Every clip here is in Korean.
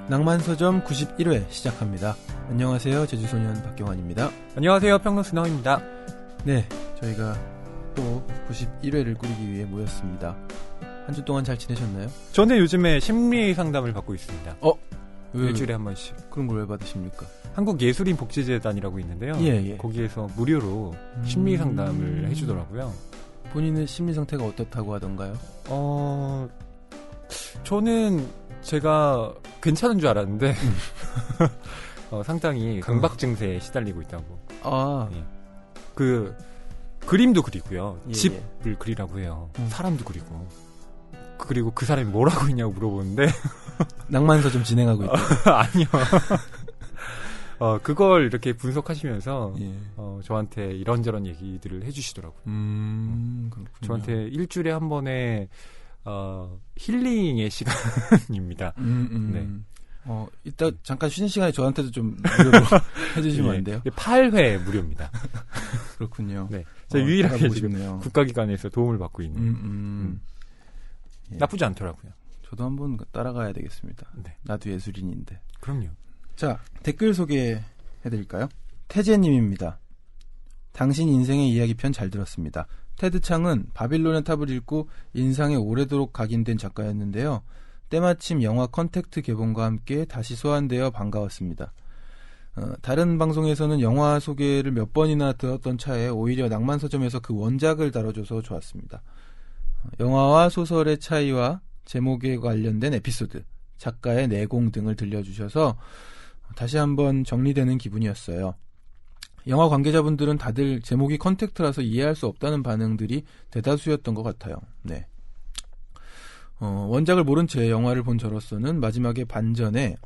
낭만서점 91회 시작합니다. 안녕하세요. 제주소년 박경환입니다. 안녕하세요. 평론수나입니다. 네, 저희가 또 91회를 꾸리기 위해 모였습니다. 한 주 동안 잘 지내셨나요? 저는 요즘에 심리 상담을 받고 있습니다. 일주일에 한 번씩. 그런 걸 왜 받으십니까? 한국예술인복지재단이라고 있는데요. 예. 거기에서 무료로 심리 상담을 해주더라고요. 본인의 심리 상태가 어떻다고 하던가요? 저는 제가 괜찮은 줄 알았는데 상당히 강박 증세에 시달리고 있다고. 예. 그 그림도 그리고요. 예, 집을 그리라고 해요. 사람도 그리고 그 사람이 뭘 하고 있냐고 물어보는데 낭만서점 진행하고 있다. 아니요. 그걸 이렇게 분석하시면서 저한테 이런저런 얘기들을 해주시더라고요. 그렇군요. 저한테 일주일에 한 번에 힐링의 시간입니다. 네. 이따 잠깐 쉬는 시간에 저한테도 좀 무료로 해주시면 안 돼요? 8회 무료입니다. 그렇군요. 네. 제가 유일하게 지금 국가기관에서 도움을 받고 있는. 예. 나쁘지 않더라고요. 저도 한번 따라가야 되겠습니다. 네. 나도 예술인인데. 그럼요. 자, 댓글 소개해드릴까요? 태재님입니다. 당신 인생의 이야기편 잘 들었습니다. 테드 창은 바빌론의 탑을 읽고 인상에 오래도록 각인된 작가였는데요. 때마침 영화 컨택트 개봉과 함께 다시 소환되어 반가웠습니다. 다른 방송에서는 영화 소개를 몇 번이나 들었던 차에 오히려 낭만서점에서 그 원작을 다뤄줘서 좋았습니다. 영화와 소설의 차이와 제목에 관련된 에피소드, 작가의 내공 등을 들려주셔서 다시 한번 정리되는 기분이었어요. 영화 관계자분들은 다들 제목이 컨택트라서 이해할 수 없다는 반응들이 대다수였던 것 같아요. 네. 원작을 모른 채 영화를 본 저로서는 마지막에 반전에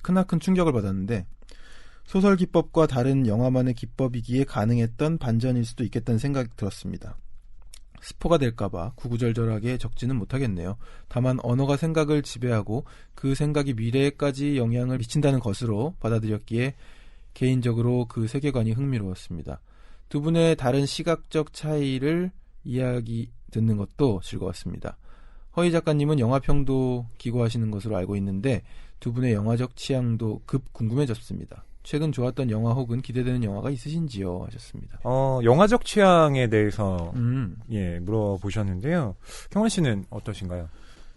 크나큰 충격을 받았는데 소설 기법과 다른 영화만의 기법이기에 가능했던 반전일 수도 있겠다는 생각이 들었습니다. 스포가 될까봐 구구절절하게 적지는 못하겠네요. 다만 언어가 생각을 지배하고 그 생각이 미래에까지 영향을 미친다는 것으로 받아들였기에 개인적으로 그 세계관이 흥미로웠습니다. 두 분의 다른 시각적 차이를 이야기 듣는 것도 즐거웠습니다. 허희 작가님은 영화평도 기고하시는 것으로 알고 있는데 두 분의 영화적 취향도 급 궁금해졌습니다. 최근 좋았던 영화 혹은 기대되는 영화가 있으신지요? 하셨습니다. 영화적 취향에 대해서 물어보셨는데요. 경원 씨는 어떠신가요?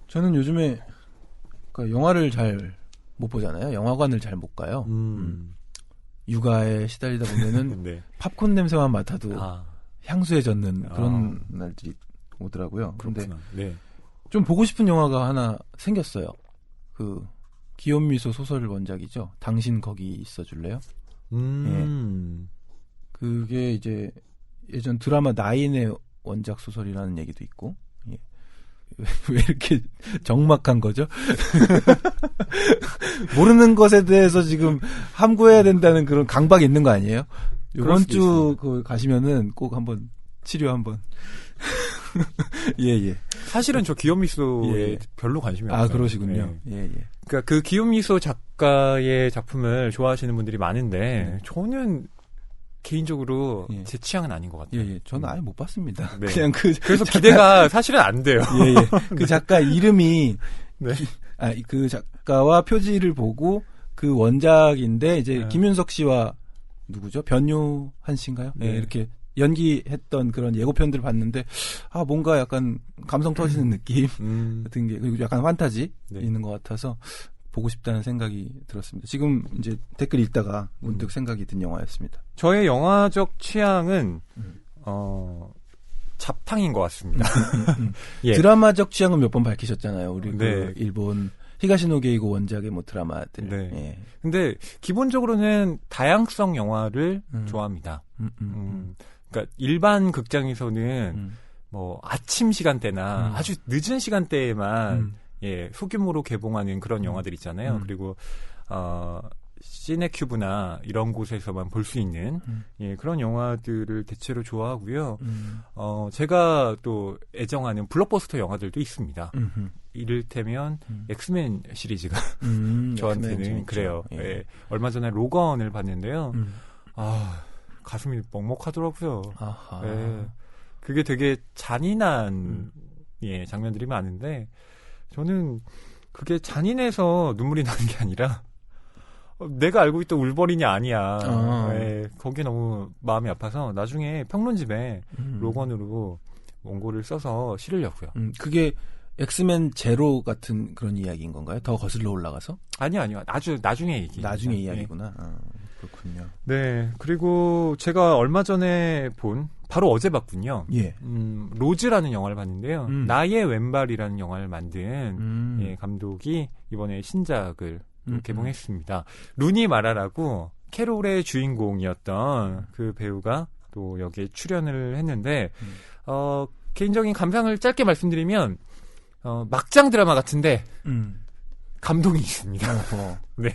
저는 요즘에 영화를 잘 못 보잖아요. 영화관을 잘 못 가요. 육아에 시달리다 보면은 네. 팝콘 냄새만 맡아도 향수에 젖는 그런 날들이 오더라고요. 그런데 네. 좀 보고 싶은 영화가 하나 생겼어요. 그 기욤미소 소설 원작이죠. 당신 거기 있어줄래요? 예. 그게 이제 예전 드라마 나인의 원작 소설이라는 얘기도 있고. 예. 왜 이렇게 적막한 거죠? 모르는 것에 대해서 지금 함구해야 된다는 그런 강박이 있는 거 아니에요? 이번 주 가시면은 꼭 한번 치료 한번. 예. 사실은 저 기욤미소에 별로 관심이 없어요. 그러시군요. 네. 예. 그러니까 그 기욤미소 작가의 작품을 좋아하시는 분들이 많은데 저는 개인적으로 제 취향은 아닌 것 같아요. 예. 저는 아예 못 봤습니다. 네. 그냥 그래서 기대가 사실은 안 돼요. 예. 그 작가 이름이 네. 그 작가와 표지를 보고 그 원작인데 이제 김윤석 씨와 누구죠? 변요한 씨인가요? 네. 이렇게 연기했던 그런 예고편들을 봤는데 뭔가 약간 감성 터지는 느낌 같은 게 그리고 약간 판타지 있는 것 같아서 보고 싶다는 생각이 들었습니다. 지금 이제 댓글 읽다가 문득 생각이 든 영화였습니다. 저의 영화적 취향은 잡탕인 것 같습니다. 예. 드라마적 취향은 몇 번 밝히셨잖아요. 우리 그 일본 히가시노 게이고 원작의 드라마들. 네. 예. 근데 기본적으로는 다양성 영화를 좋아합니다. 그러니까 일반 극장에서는 뭐 아침 시간대나 아주 늦은 시간대에만 소규모로 개봉하는 그런 영화들 있잖아요. 그리고 시네큐브나 이런 곳에서만 볼 수 있는 그런 영화들을 대체로 좋아하고요. 제가 또 애정하는 블록버스터 영화들도 있습니다. 이를테면 엑스맨 시리즈가 저한테는 그래요. 예. 얼마 전에 로건을 봤는데요. 가슴이 먹먹하더라고요. 예. 그게 되게 잔인한 장면들이 많은데 저는 그게 잔인해서 눈물이 나는 게 아니라 내가 알고 있던 울버린이 아니야. 네, 거기에 너무 마음이 아파서 나중에 평론집에 로건으로 원고를 써서 실으려고요. 그게 엑스맨 제로 같은 그런 이야기인 건가요? 더 거슬러 올라가서? 아니요. 아주 나중에 얘기. 나중에 이야기구나. 그렇군요. 네. 그리고 제가 얼마 전에 바로 어제 봤군요. 예. 로즈라는 영화를 봤는데요. 나의 왼발이라는 영화를 만든 예, 감독이 이번에 신작을 개봉했습니다. 루니 마라라고 캐롤의 주인공이었던 그 배우가 또 여기에 출연을 했는데 개인적인 감상을 짧게 말씀드리면 막장 드라마 같은데 감동이 있습니다. 네.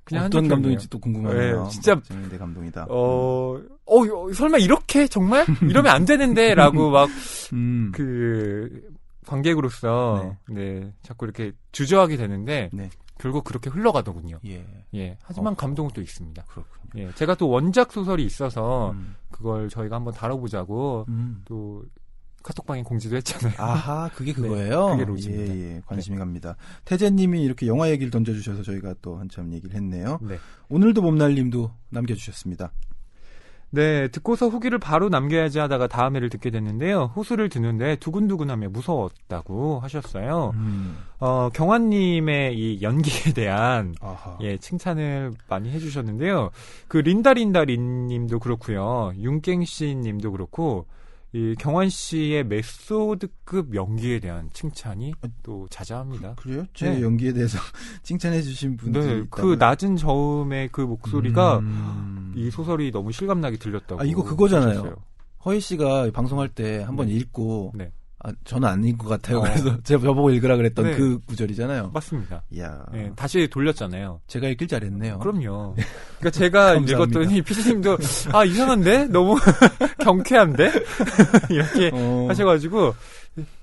그냥 어떤 감동인지 또 궁금하네요. 네, 진짜 내 감동이다. 설마 이렇게 정말 이러면 안 되는데라고 막 그 관객으로서 네 자꾸 이렇게 주저하게 되는데 네. 결국 그렇게 흘러가더군요. 예. 하지만 감동은 또 있습니다. 그렇군요. 예. 제가 또 원작 소설이 있어서 그걸 저희가 한번 다뤄보자고 또 카톡방에 공지도 했잖아요. 아하, 그게 그거예요? 네, 그게 로즈입니다. 예, 관심이 갑니다. 태재님이 이렇게 영화 얘기를 던져주셔서 저희가 또 한참 얘기를 했네요. 네. 오늘도 봄날님도 남겨주셨습니다. 네, 듣고서 후기를 바로 남겨야지 하다가 다음 회를 듣게 됐는데요. 호수를 듣는데 두근두근하며 무서웠다고 하셨어요. 경환님의 이 연기에 대한 예, 칭찬을 많이 해주셨는데요. 그 린다린님도 그렇고요. 윤갱씨님도 그렇고 이 경환 씨의 메소드급 연기에 대한 칭찬이 또 자자합니다. 그래요? 제 연기에 대해서 칭찬해 주신 분들이 네, 그 낮은 저음의 그 목소리가 이 소설이 너무 실감나게 들렸다고. 이거 그거잖아요. 하셨어요. 허희 씨가 방송할 때 한번 읽고 네. 저는 아닌 것 같아요. 그래서 제가 저보고 읽으라 그랬던 네. 그 구절이잖아요. 맞습니다. 이야. 네, 다시 돌렸잖아요. 제가 읽길 잘했네요. 그럼요. 그러니까 제가 읽었더니 피디님도 이상한데? 너무 경쾌한데? 이렇게 하셔가지고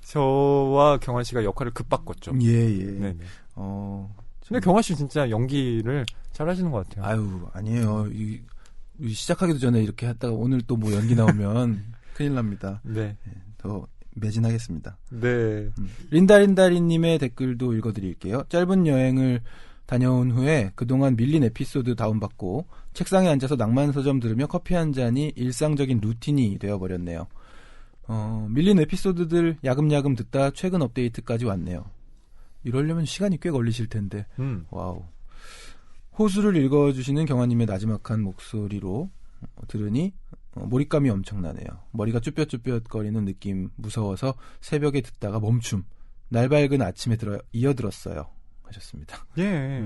저와 경환 씨가 역할을 급바꿨죠. 예. 네네. 근데 경환 씨 진짜 연기를 잘 하시는 것 같아요. 아니에요. 시작하기도 전에 이렇게 했다가 오늘 또 뭐 연기 나오면 큰일 납니다. 네. 더 매진하겠습니다. 네. 린다린다리님의 댓글도 읽어드릴게요. 짧은 여행을 다녀온 후에 그동안 밀린 에피소드 다운받고 책상에 앉아서 낭만 서점 들으며 커피 한 잔이 일상적인 루틴이 되어버렸네요. 밀린 에피소드들 야금야금 듣다 최근 업데이트까지 왔네요. 이러려면 시간이 꽤 걸리실 텐데. 와우. 호수를 읽어주시는 경아님의 나지막한 목소리로 들으니 몰입감이 엄청나네요. 머리가 쭈뼛쭈뼛거리는 느낌 무서워서 새벽에 듣다가 멈춤. 날 밝은 아침에 이어들었어요. 하셨습니다. 예.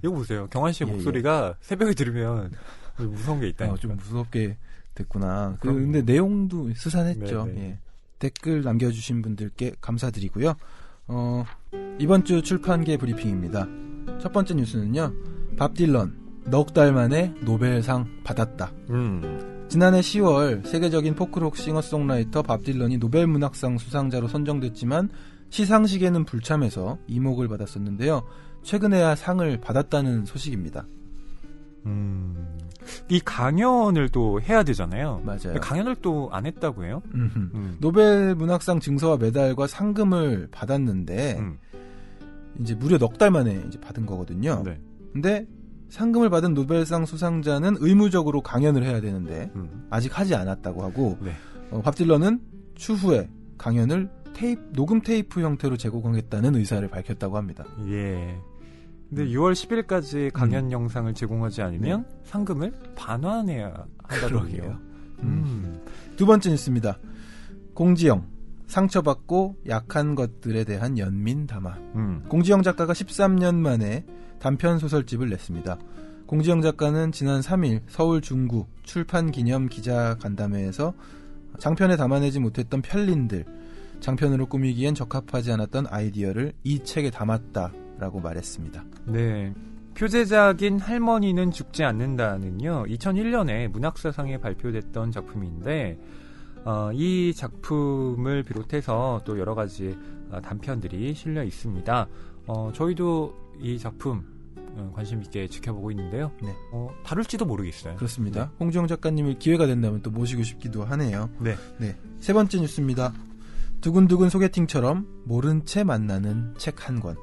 이거 보세요. 경환 씨의 목소리가 새벽에 들으면 무서운 게 있다니까. 좀 무섭게 됐구나. 근데 내용도 스산했죠. 예. 댓글 남겨주신 분들께 감사드리고요. 이번 주 출판계 브리핑입니다. 첫 번째 뉴스는요. 밥 딜런 넉 달 만에 노벨상 받았다. 지난해 10월 세계적인 포크록 싱어송라이터 밥 딜런이 노벨 문학상 수상자로 선정됐지만 시상식에는 불참해서 이목을 받았었는데요. 최근에야 상을 받았다는 소식입니다. 이 강연을 또 해야 되잖아요. 맞아요. 강연을 또 안 했다고 해요? 노벨 문학상 증서와 메달과 상금을 받았는데 이제 무려 넉 달 만에 이제 받은 거거든요. 네. 근데 상금을 받은 노벨상 수상자는 의무적으로 강연을 해야 되는데 아직 하지 않았다고 하고 네. 밥 딜런은 추후에 강연을 녹음 테이프 형태로 제공하겠다는 의사를 밝혔다고 합니다. 예. 근데 6월 10일까지 강연 영상을 제공하지 않으면 상금을 반환해야 한다고 해요. 두 번째 뉴스입니다. 공지영 상처받고 약한 것들에 대한 연민 담화. 공지영 작가가 13년 만에 단편 소설집을 냈습니다. 공지영 작가는 지난 3일 서울 중구 출판 기념 기자 간담회에서 장편에 담아내지 못했던 편린들, 장편으로 꾸미기엔 적합하지 않았던 아이디어를 이 책에 담았다라고 말했습니다. 네. 표제작인 할머니는 죽지 않는다는요. 2001년에 문학사상에 발표됐던 작품인데 이 작품을 비롯해서 또 여러 가지 단편들이 실려 있습니다. 저희도 이 작품 관심 있게 지켜보고 있는데요. 네. 다룰지도 모르겠어요. 그렇습니다. 네. 홍주영 작가님을 기회가 된다면 또 모시고 싶기도 하네요. 네. 세 번째 뉴스입니다. 두근두근 소개팅처럼 모른 채 만나는 책 한 권.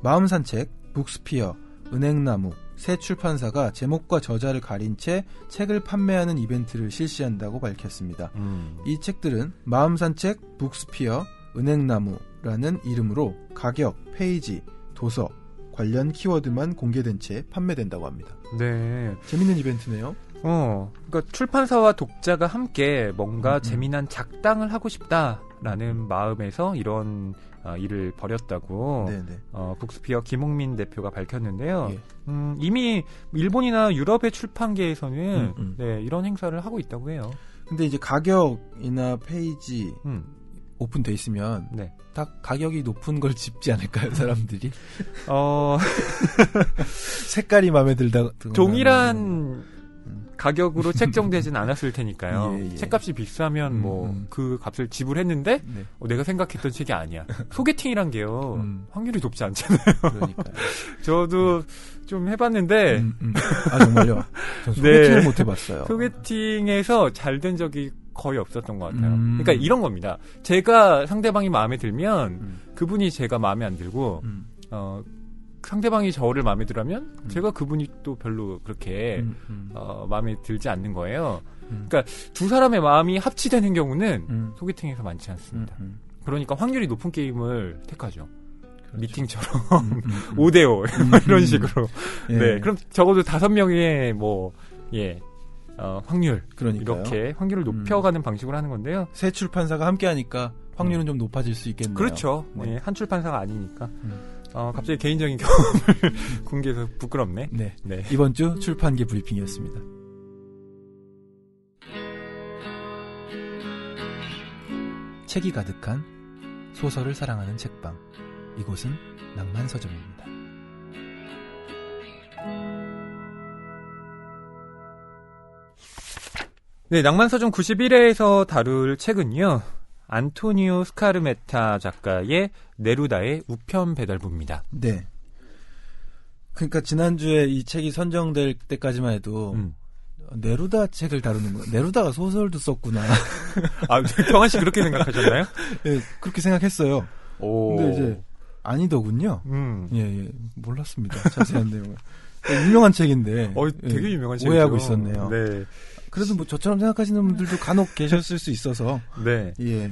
마음산책, 북스피어, 은행나무, 새 출판사가 제목과 저자를 가린 채 책을 판매하는 이벤트를 실시한다고 밝혔습니다. 이 책들은 마음산책, 북스피어, 은행나무라는 이름으로 가격, 페이지, 도서, 관련 키워드만 공개된 채 판매된다고 합니다. 네. 재밌는 이벤트네요. 그러니까 출판사와 독자가 함께 뭔가 재미난 작당을 하고 싶다라는 마음에서 이런 일을 벌였다고 북스피어 김홍민 대표가 밝혔는데요. 예. 이미 일본이나 유럽의 출판계에서는 네, 이런 행사를 하고 있다고 해요. 근데 이제 가격이나 페이지 오픈돼 있으면 네. 다 가격이 높은 걸 집지 않을까요, 사람들이? 색깔이 마음에 들다. 동일한 가격으로 책정되진 않았을 테니까요. 예. 책값이 비싸면 뭐 그 값을 지불했는데 네. 내가 생각했던 책이 아니야. 소개팅이란 게요. 확률이 높지 않잖아요. 그러니까요. 저도 좀 해봤는데 아 정말요? 전 소개팅을 네. 못 해봤어요. 소개팅에서 잘 된 적이 거의 없었던 것 같아요. 그러니까 이런 겁니다. 제가 상대방이 마음에 들면 그분이 제가 마음에 안 들고 상대방이 저를 마음에 들으면 제가 그분이 또 별로 그렇게 마음에 들지 않는 거예요. 그러니까 두 사람의 마음이 합치되는 경우는 소개팅에서 많지 않습니다. 그러니까 확률이 높은 게임을 택하죠. 그렇죠. 미팅처럼 5대5 이런 식으로. 예. 네, 그럼 적어도 5명의 확률 그러니까요. 이렇게 확률을 높여가는 방식으로 하는 건데요. 새 출판사가 함께하니까 확률은 좀 높아질 수 있겠네요. 그렇죠. 네, 한 출판사가 아니니까. 갑자기 개인적인 경험을 공개해서 부끄럽네. 네. 이번 주 출판계 브리핑이었습니다. 책이 가득한 소설을 사랑하는 책방. 이곳은 낭만서점입니다. 네, 낭만서점 91회에서 다룰 책은요. 안토니오 스카르메타 작가의 네루다의 우편 배달부입니다. 네. 그러니까 지난주에 이 책이 선정될 때까지만 해도 네루다 책을 다루는 거. 네루다가 소설도 썼구나. 아, 경환 씨 그렇게 생각하셨나요? 네, 그렇게 생각했어요. 오. 근데 이제 아니더군요. 예, 몰랐습니다. 자세한 내용을. 유명한 책인데. 되게 유명한 책이죠. 오해하고 있었네요. 네. 그래도 뭐 저처럼 생각하시는 분들도 간혹 계셨을 수 있어서. 네. 예.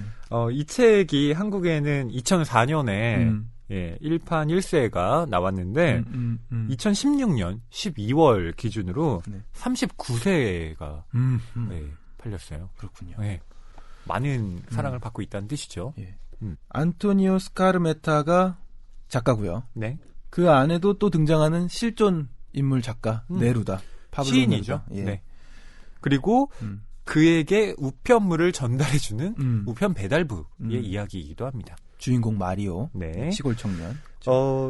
이 책이 한국에는 2004년에 1판 1쇄가 나왔는데 2016년 12월 기준으로 39세가 팔렸어요. 그렇군요. 네. 많은 사랑을 받고 있다는 뜻이죠. 예. 안토니오 스카르메타가 작가고요. 네. 그 안에도 또 등장하는 실존 인물 작가 네루다. 시인이죠. 예. 네. 그리고 그에게 우편물을 전달해주는 우편 배달부의 이야기이기도 합니다. 주인공 마리오, 네. 시골 청년.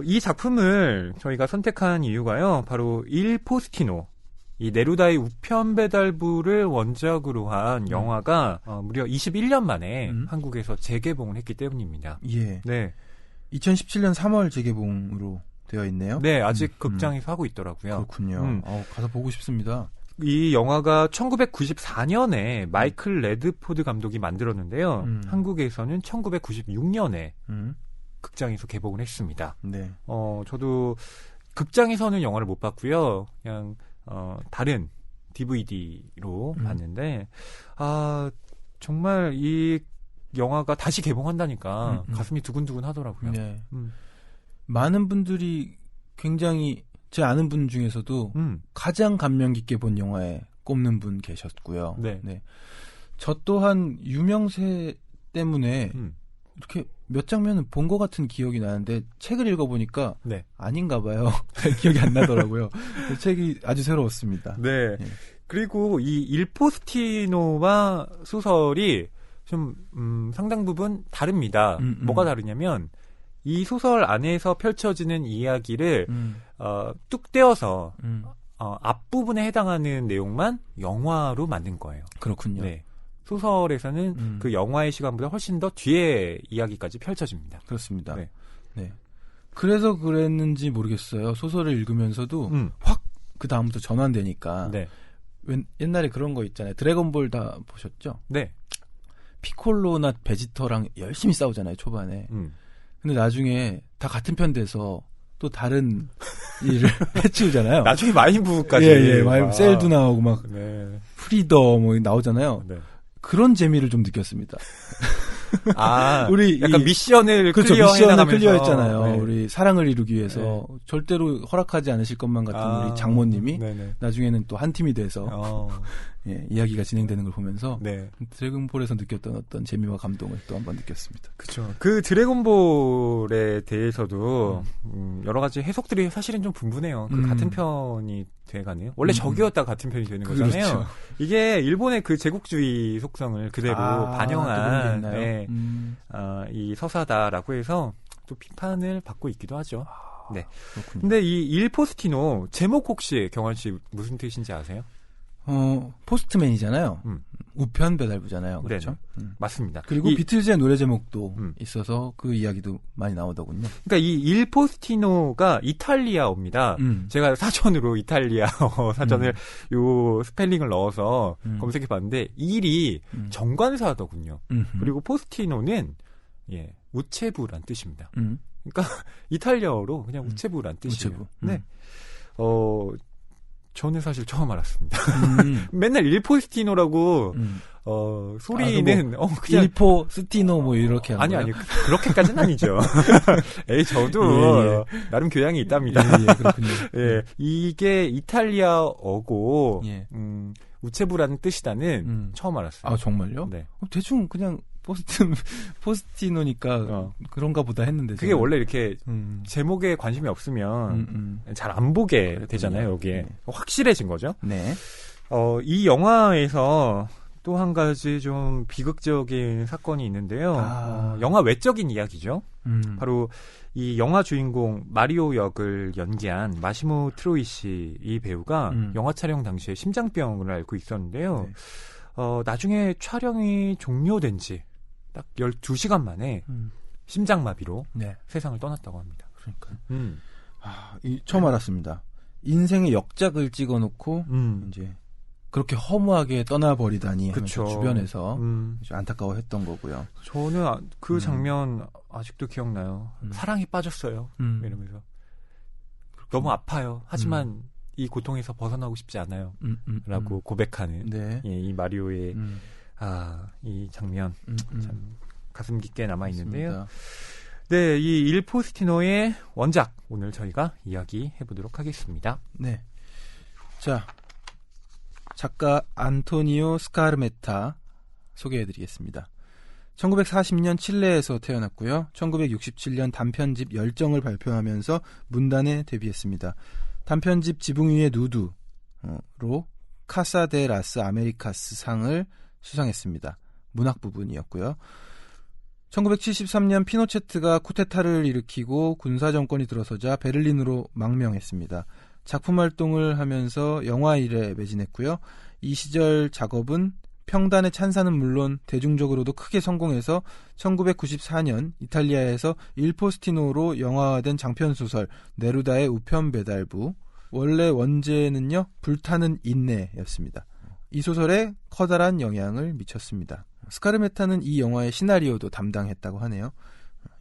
이 작품을 저희가 선택한 이유가요. 바로 일 포스티노, 이 네루다의 우편 배달부를 원작으로 한 영화가 무려 21년 만에 한국에서 재개봉을 했기 때문입니다. 예. 네. 2017년 3월 재개봉으로 되어 있네요. 네, 아직 극장에서 하고 있더라고요. 그렇군요. 가서 보고 싶습니다. 이 영화가 1994년에 마이클 레드포드 감독이 만들었는데요. 한국에서는 1996년에 극장에서 개봉을 했습니다. 네. 저도 극장에서는 영화를 못 봤고요. 그냥 다른 DVD로 봤는데 정말 이 영화가 다시 개봉한다니까 가슴이 두근두근 하더라고요. 네. 많은 분들이 굉장히 제 아는 분 중에서도 가장 감명 깊게 본 영화에 꼽는 분 계셨고요. 네. 저 또한 유명세 때문에 이렇게 몇 장면은 본 것 같은 기억이 나는데 책을 읽어보니까 아닌가 봐요. 기억이 안 나더라고요. 책이 아주 새로웠습니다. 네. 그리고 이 일포스티노와 소설이 좀 상당 부분 다릅니다. 뭐가 다르냐면 이 소설 안에서 펼쳐지는 이야기를 뚝 떼어서 앞부분에 해당하는 내용만 영화로 만든 거예요. 그렇군요. 네. 소설에서는 그 영화의 시간보다 훨씬 더 뒤에 이야기까지 펼쳐집니다. 그렇습니다. 네. 그래서 그랬는지 모르겠어요. 소설을 읽으면서도 확 그 다음부터 전환되니까. 옛날에 그런 거 있잖아요. 드래곤볼 다 보셨죠? 네. 피콜로나 베지터랑 열심히 싸우잖아요, 초반에. 근데 나중에 다 같은 편 돼서 또 다른 일을 해치우잖아요. 나중에 마인부까지. 예, 마인부 셀도 나오고 막 네. 프리더 뭐 나오잖아요. 네. 그런 재미를 좀 느꼈습니다. 우리 약간 미션을 그렇죠, 미션을 클리어했잖아요. 네. 우리 사랑을 이루기 위해서 절대로 허락하지 않으실 것만 같은 우리 장모님이 네네. 나중에는 또 한 팀이 돼서 예, 이야기가 진행되는 걸 보면서 네. 드래곤볼에서 느꼈던 어떤 재미와 감동을 또 한번 느꼈습니다. 그렇죠. 그 드래곤볼에 대해서도 여러 가지 해석들이 사실은 좀 분분해요. 그 같은 편이 돼가네요. 원래 적이었다 같은 편이 되는 거잖아요. 그렇죠. 이게 일본의 그 제국주의 속성을 그대로 반영한 이 서사다라고 해서 또 비판을 받고 있기도 하죠. 네. 그렇군요. 근데 이 일포스티노 제목 혹시 경환 씨 무슨 뜻인지 아세요? 포스트맨이잖아요. 우편 배달부잖아요. 그렇죠? 맞습니다. 그리고 비틀즈의 노래 제목도 있어서 그 이야기도 많이 나오더군요. 그러니까 이 일포스티노가 이탈리아어입니다. 제가 사전으로 이탈리아어 사전을 요 스펠링을 넣어서 검색해 봤는데 일이 정관사더군요. 그리고 포스티노는 예, 우체부란 뜻입니다. 그러니까 이탈리아어로 그냥 우체부란 뜻이에요. 우체부. 네. 저는 사실 처음 알았습니다. 맨날 일포스티노라고 소리는 뭐 그냥 일포스티노 뭐 이렇게 아니 그렇게까지는 아니죠. 에이 저도 나름 교양이 있답니다. 그렇군요. 예, 이게 이탈리아어고 우체부라는 뜻이다는 처음 알았어요. 아 정말요? 네. 대충 그냥 포스티노니까 그런가 보다 했는데 그게 원래 이렇게 제목에 관심이 없으면 잘 안 보게 그렇군요. 되잖아요. 여기에 확실해진 거죠. 네. 이 영화에서 또 한 가지 좀 비극적인 사건이 있는데요. 영화 외적인 이야기죠. 바로 이 영화 주인공 마리오 역을 연기한 마시모 트로이시 이 배우가 영화 촬영 당시에 심장병을 앓고 있었는데요. 네. 나중에 촬영이 종료된 지 딱 12시간 만에 심장마비로 세상을 떠났다고 합니다. 그러니까요. 처음 알았습니다. 인생의 역작을 찍어놓고 이제 그렇게 허무하게 떠나버리다니 하면서 주변에서 안타까워했던 거고요. 저는 그 장면 아직도 기억나요. 사랑에 빠졌어요. 이러면서 너무 아파요. 하지만 이 고통에서 벗어나고 싶지 않아요. 라고 고백하는 이 마리오의 이 장면 참 가슴 깊게 남아있는데요. 네, 이 일포스티노의 원작 오늘 저희가 이야기해보도록 하겠습니다. 네. 자, 작가 안토니오 스카르메타 소개해드리겠습니다. 1940년 칠레에서 태어났고요. 1967년 단편집 열정을 발표하면서 문단에 데뷔했습니다. 단편집 지붕 위의 누드로 카사 데 라스 아메리카스 상을 수상했습니다. 문학 부분이었고요. 1973년 피노체트가 쿠데타를 일으키고 군사정권이 들어서자 베를린으로 망명했습니다. 작품 활동을 하면서 영화 일에 매진했고요. 이 시절 작업은 평단의 찬사는 물론 대중적으로도 크게 성공해서 1994년 이탈리아에서 일포스티노로 영화화된 장편소설 네루다의 우편 배달부, 원래 원제는요 불타는 인내였습니다. 이 소설에 커다란 영향을 미쳤습니다. 스카르메타는 이 영화의 시나리오도 담당했다고 하네요.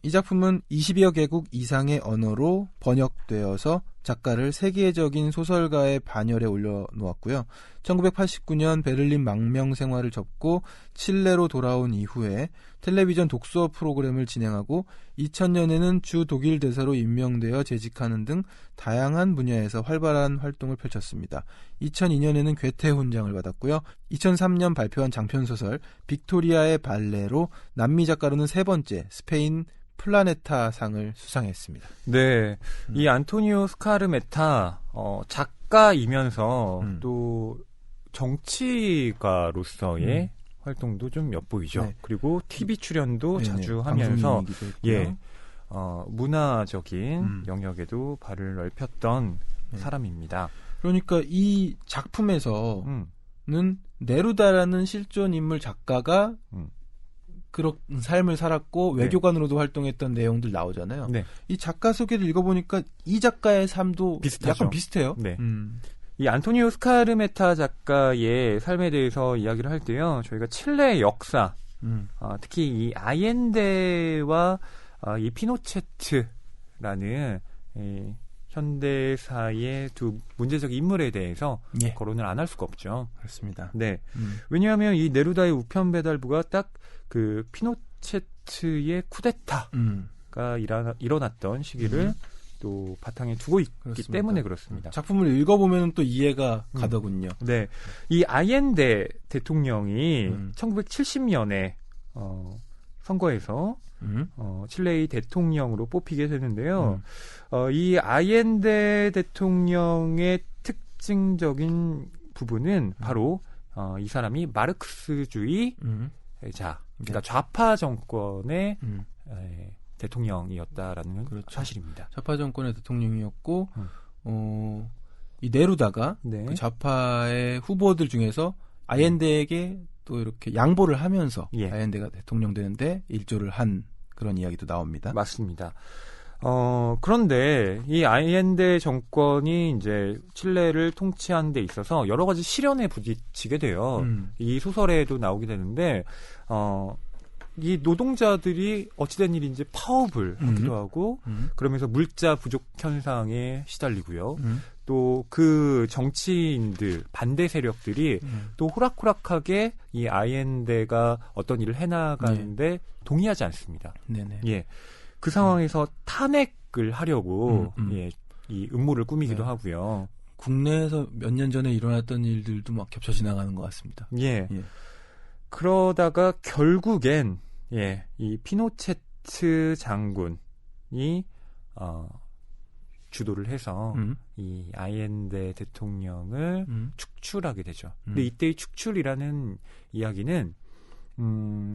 이 작품은 20여 개국 이상의 언어로 번역되어서 작가를 세계적인 소설가의 반열에 올려놓았고요. 1989년 베를린 망명 생활을 접고 칠레로 돌아온 이후에 텔레비전 독서 프로그램을 진행하고 2000년에는 주 독일 대사로 임명되어 재직하는 등 다양한 분야에서 활발한 활동을 펼쳤습니다. 2002년에는 괴테 훈장을 받았고요. 2003년 발표한 장편소설 빅토리아의 발레로 남미 작가로는 세 번째 스페인 플라네타 상을 수상했습니다. 네, 이 안토니오 스카르메타 작가이면서 또 정치가로서의 활동도 좀 엿보이죠. 네. 그리고 TV 출연도 자주 하면서 문화적인 영역에도 발을 넓혔던 사람입니다. 그러니까 이 작품에서는 네루다라는 실존 인물 작가가 그런 삶을 살았고 외교관으로도 활동했던 내용들 나오잖아요. 네. 이 작가 소개를 읽어보니까 이 작가의 삶도 비슷하죠. 약간 비슷해요. 네. 이 안토니오 스카르메타 작가의 삶에 대해서 이야기를 할 때요. 저희가 칠레의 역사, 특히 이 아옌데와 이 피노체트라는 현대사의 두 문제적 인물에 대해서 예. 거론을 안 할 수가 없죠. 그렇습니다. 네. 왜냐하면 이 네루다의 우편 배달부가 딱 그 피노체트의 쿠데타가 일어났던 시기를 또 바탕에 두고 있기 그렇습니다. 때문에 그렇습니다. 작품을 읽어보면 또 이해가 가더군요. 네. 이 아옌데 대통령이 1970년에 선거에서 칠레의 대통령으로 뽑히게 되는데요. 이 아옌데 대통령의 특징적인 부분은 바로 이 사람이 마르크스주의 자, 그러니까 좌파 정권의 대통령이었다라는 그렇죠. 사실입니다. 좌파 정권의 대통령이었고 이 네루다가 네. 그 좌파의 후보들 중에서 아옌데에게 또 이렇게 양보를 하면서 예. 아옌데가 대통령 되는데 일조를 한 그런 이야기도 나옵니다. 맞습니다. 그런데 이 아옌데 정권이 이제 칠레를 통치하는 데 있어서 여러 가지 시련에 부딪히게 돼요. 이 소설에도 나오게 되는데, 이 노동자들이 어찌된 일인지 파업을 하기도 하고, 그러면서 물자 부족 현상에 시달리고요. 또 그 정치인들, 반대 세력들이 또 호락호락하게 이 아옌데가 어떤 일을 해나가는데 동의하지 않습니다. 네네. 예. 그 상황에서 탄핵을 하려고 예, 이 음모를 꾸미기도 네. 하고요. 국내에서 몇 년 전에 일어났던 일들도 막 겹쳐 지나가는 것 같습니다. 예. 예. 그러다가 결국엔 예, 이 피노체트 장군이 주도를 해서 이 아옌데 대통령을 축출하게 되죠. 근데 이때의 축출이라는 이야기는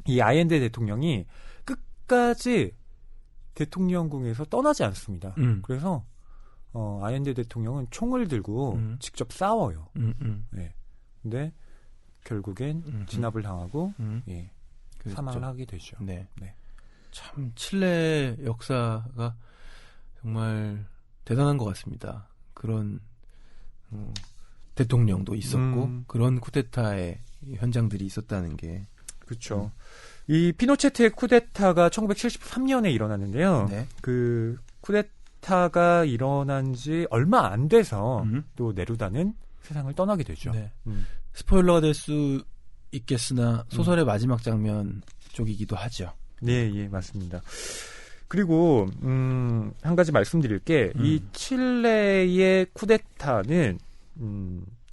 이 아옌데 대통령이 끝까지 대통령궁에서 떠나지 않습니다. 그래서 아옌데 대통령은 총을 들고 직접 싸워요. 네. 근데 결국엔 진압을 당하고 예, 그렇죠. 사망을 하게 되죠. 네. 네. 참 칠레 역사가 정말 대단한 것 같습니다. 그런 대통령도 있었고 그런 쿠데타의 현장들이 있었다는 게 그렇죠. 이 피노체트의 쿠데타가 1973년에 일어났는데요. 네. 그 쿠데타가 일어난 지 얼마 안 돼서 또 네루다는 세상을 떠나게 되죠. 네. 스포일러가 될 수 있겠으나 소설의 마지막 장면 쪽이기도 하죠. 네, 예, 맞습니다. 그리고 한 가지 말씀드릴 게 이 칠레의 쿠데타는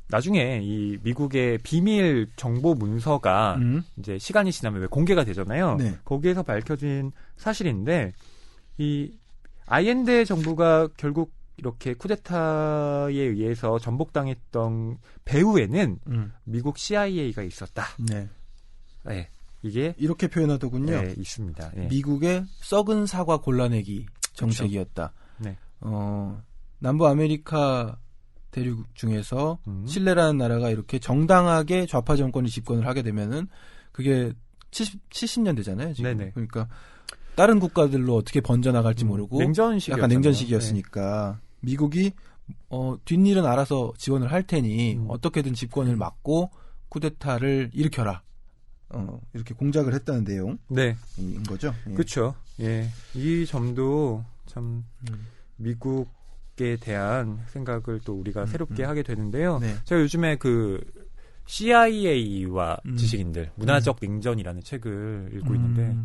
나중에 이 미국의 비밀 정보 문서가 이제 시간이 지나면 왜 공개가 되잖아요. 네. 거기에서 밝혀진 사실인데 이 아옌데 정부가 결국 이렇게 쿠데타에 의해서 전복당했던 배후에는 미국 CIA가 있었다. 네. 네, 이게 이렇게 표현하더군요. 네, 있습니다. 네. 미국의 썩은 사과 골라내기 정책이었다. 네. 남부 아메리카 대륙 중에서 칠레라는 나라가 이렇게 정당하게 좌파 정권이 집권을 하게 되면은 그게 70년대잖아요. 지금. 네네. 그러니까 다른 국가들로 어떻게 번져나갈지 모르고 냉전시기였잖아요. 약간 냉전시기였으니까 미국이 뒷일은 알아서 지원을 할 테니 어떻게든 집권을 막고 쿠데타를 일으켜라. 이렇게 공작을 했다는 내용인 네. 거죠. 예. 그렇죠. 예. 이 점도 참 미국에 대한 생각을 또 우리가 새롭게 하게 되는데요. 네. 제가 요즘에 그 CIA와 지식인들 문화적 냉전이라는 책을 읽고 있는데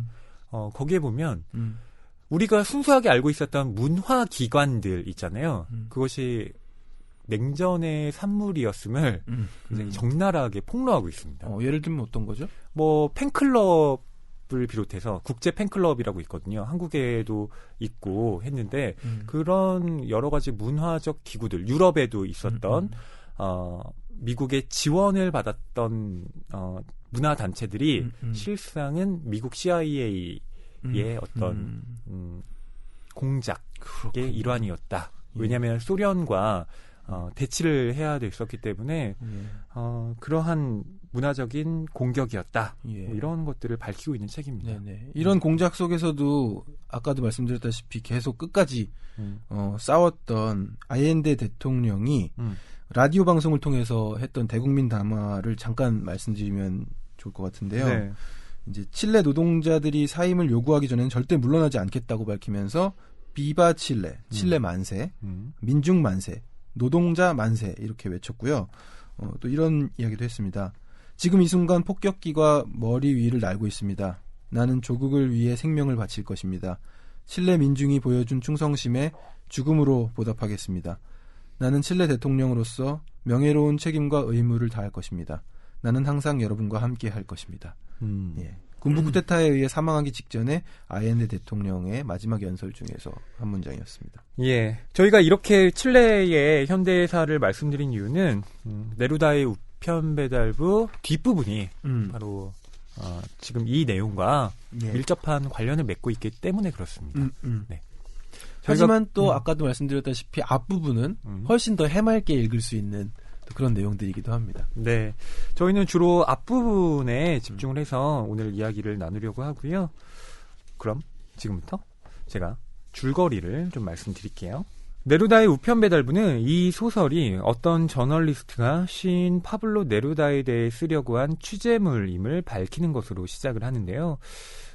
거기에 보면 우리가 순수하게 알고 있었던 문화 기관들 있잖아요. 그것이 냉전의 산물이었음을 굉장히 적나라하게 폭로하고 있습니다. 예를 들면 어떤 거죠? 뭐 팬클럽을 비롯해서 국제 팬클럽이라고 있거든요. 한국에도 있고 했는데 그런 여러 가지 문화적 기구들, 유럽에도 있었던 미국의 지원을 받았던 문화 단체들이 실상은 미국 CIA의 어떤 공작의 그렇군요. 일환이었다. 왜냐하면 소련과 대치를 해야 됐었기 때문에 그러한 문화적인 공격이었다. 예. 뭐 이런 것들을 밝히고 있는 책입니다. 네네. 이런 공작 속에서도 아까도 말씀드렸다시피 계속 끝까지 싸웠던 아옌데 대통령이 라디오 방송을 통해서 했던 대국민 담화를 잠깐 말씀드리면 좋을 것 같은데요. 네. 이제 칠레 노동자들이 사임을 요구하기 전에는 절대 물러나지 않겠다고 밝히면서 비바 칠레, 칠레 만세, 민중 만세, 노동자 만세 이렇게 외쳤고요. 또 이런 이야기도 했습니다. 지금 이 순간 폭격기가 머리 위를 날고 있습니다. 나는 조국을 위해 생명을 바칠 것입니다. 칠레 민중이 보여준 충성심에 죽음으로 보답하겠습니다. 나는 칠레 대통령으로서 명예로운 책임과 의무를 다할 것입니다. 나는 항상 여러분과 함께 할 것입니다. 예. 군부 쿠데타에 의해 사망하기 직전에 아옌데 대통령의 마지막 연설 중에서 한 문장이었습니다. 예, 저희가 이렇게 칠레의 현대사를 말씀드린 이유는 네루다의 우편 배달부 뒷부분이 바로 지금 이 내용과 밀접한 관련을 맺고 있기 때문에 그렇습니다. 네. 하지만 또 아까도 말씀드렸다시피 앞부분은 훨씬 더 해맑게 읽을 수 있는 그런 내용들이기도 합니다. 네, 저희는 주로 앞부분에 집중을 해서 오늘 이야기를 나누려고 하고요. 그럼 지금부터 제가 줄거리를 좀 말씀드릴게요. 네루다의 우편 배달부는 이 소설이 어떤 저널리스트가 시인 파블로 네루다에 대해 쓰려고 한 취재물임을 밝히는 것으로 시작을 하는데요.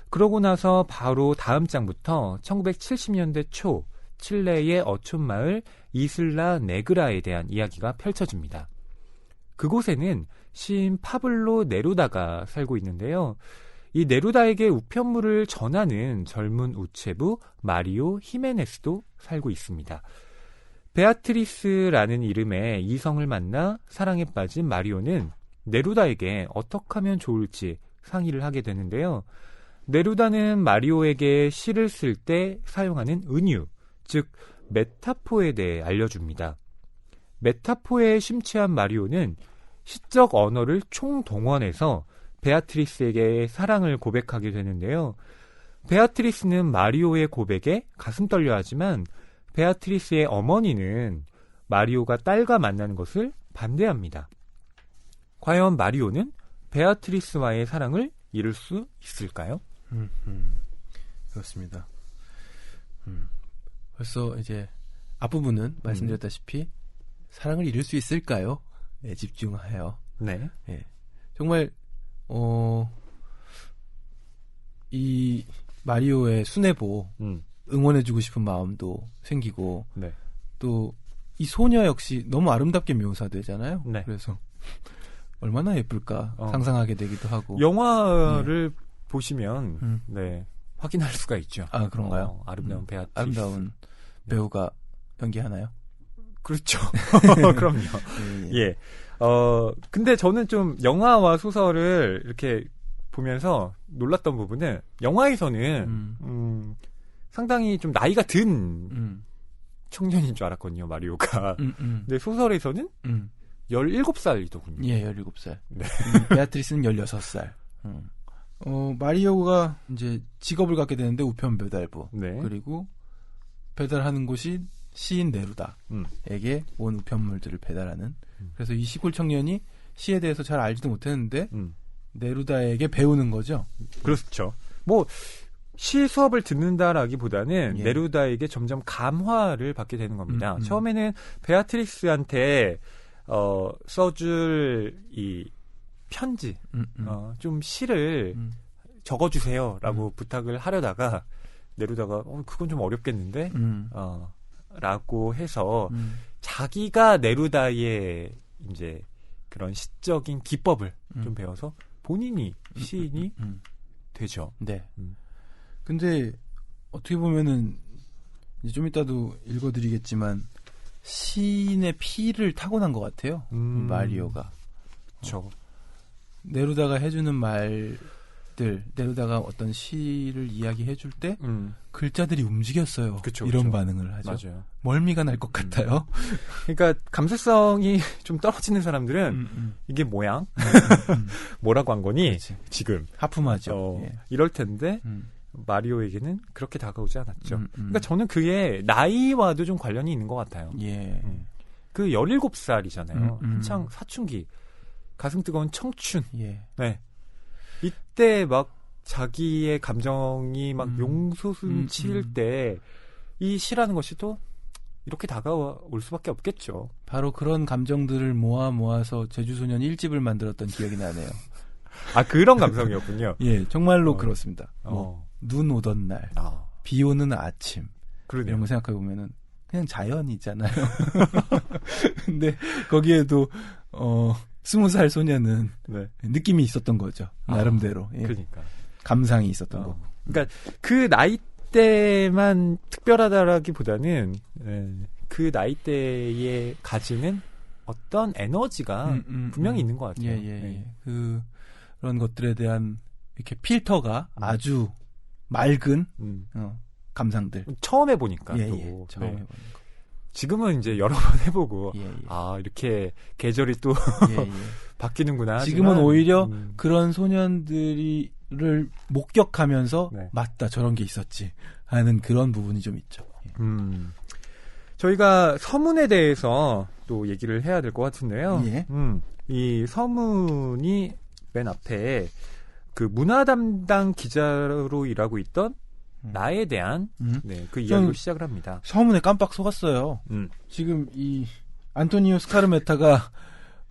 그러고 나서 바로 다음 장부터 1970년대 초 칠레의 어촌마을 이슬라 네그라에 대한 이야기가 펼쳐집니다. 그곳에는 시인 파블로 네루다가 살고 있는데요. 이 네루다에게 우편물을 전하는 젊은 우체부 마리오 히메네스도 살고 있습니다. 베아트리스라는 이름의 이성을 만나 사랑에 빠진 마리오는 네루다에게 어떻게 하면 좋을지 상의를 하게 되는데요. 네루다는 마리오에게 시를 쓸 때 사용하는 은유, 즉 메타포에 대해 알려줍니다. 메타포에 심취한 마리오는 시적 언어를 총동원해서 베아트리스에게 사랑을 고백하게 되는데요. 베아트리스는 마리오의 고백에 가슴 떨려하지만 베아트리스의 어머니는 마리오가 딸과 만나는 것을 반대합니다. 과연 마리오는 베아트리스와의 사랑을 이룰 수 있을까요? 그렇습니다. 벌써 이제 앞부분은 말씀드렸다시피 사랑을 이룰 수 있을까요? 네, 집중하여. 네. 네. 정말 이 마리오의 순애보 응원해주고 싶은 마음도 생기고 네. 또 이 소녀 역시 너무 아름답게 묘사되잖아요. 네. 그래서 얼마나 예쁠까 상상하게 되기도 하고. 영화를 보시면 네, 확인할 수가 있죠. 아, 그런가요? 아름다운 베아트리스. 아름다운 배우가 연기하나요? 그렇죠. 그럼요. 예. 근데 저는 좀 영화와 소설을 이렇게 보면서 놀랐던 부분은 영화에서는 상당히 좀 나이가 든 청년인 줄 알았거든요, 마리오가. 근데 소설에서는 17살이더군요. 예, 17살. 네. 베아트리스는 16살. 마리오가 이제 직업을 갖게 되는데 우편 배달부. 네. 그리고 배달하는 곳이 시인 네루다에게 온 우편물들을 배달하는. 그래서 이 시골 청년이 시에 대해서 잘 알지도 못했는데 네루다에게 배우는 거죠. 그렇죠. 뭐 시 수업을 듣는다라기보다는 네루다에게 점점 감화를 받게 되는 겁니다. 처음에는 베아트리스한테 써줄 이 편지, 좀 시를 적어주세요라고 부탁을 하려다가 네루다가 그건 좀 어렵겠는데, 라고 해서 자기가 네루다의 이제 그런 시적인 기법을 좀 배워서 본인이 시인이 되죠. 네. 근데 어떻게 보면은 이제 좀 이따도 읽어드리겠지만 시인의 피를 타고난 것 같아요. 마리오가. 그렇죠. 네루다가 해주는 말들, 네루다가 어떤 시를 이야기해줄 때 글자들이 움직였어요. 그쵸, 이런 그쵸. 반응을 하죠. 맞아요. 멀미가 날 것 같아요. 그러니까 감수성이 좀 떨어지는 사람들은 이게 뭐야? 뭐라고 한 거니? 그렇지. 지금 하품하죠. 예. 이럴 텐데 마리오에게는 그렇게 다가오지 않았죠. 그러니까 저는 그게 나이와도 좀 관련이 있는 것 같아요. 예. 그 17살이잖아요. 한창 사춘기, 가슴 뜨거운 청춘. 예. 네. 이때 막 자기의 감정이 막 용솟음 칠 때 이 시라는 것이 또 이렇게 다가올 수밖에 없겠죠. 바로 그런 감정들을 모아서 제주소년 1집을 만들었던 기억이 나네요. 그런 감성이었군요. 예, 정말로 그렇습니다. 눈 오던 날, 비 오는 아침. 그러네요. 이런 거 생각해 보면은 그냥 자연이잖아요. 근데 거기에도 20살 소녀는 네. 느낌이 있었던 거죠. 나름대로. 예. 그러니까 감상이 있었던 거고. 그러니까 그 나이 때만 특별하다라기보다는 그 나이 때에 가지는 어떤 에너지가 분명히 있는 것 같아요. 예. 그런 것들에 대한 이렇게 필터가 아주 맑은 감상들. 처음 해보니까. 또. 처음 해보는 거. 지금은 이제 여러 번 해보고 이렇게 계절이 또 바뀌는구나. 지금은 오히려 그런 소년들을 목격하면서 맞다 저런 게 있었지 하는 그런 부분이 좀 있죠. 저희가 서문에 대해서 또 얘기를 해야 될 것 같은데요. 예. 이 서문이 맨 앞에 그 문화 담당 기자로 일하고 있던 나에 대한 그 이야기로 시작을 합니다. 서문에 깜빡 속았어요. 지금 이 안토니오 스카르메타가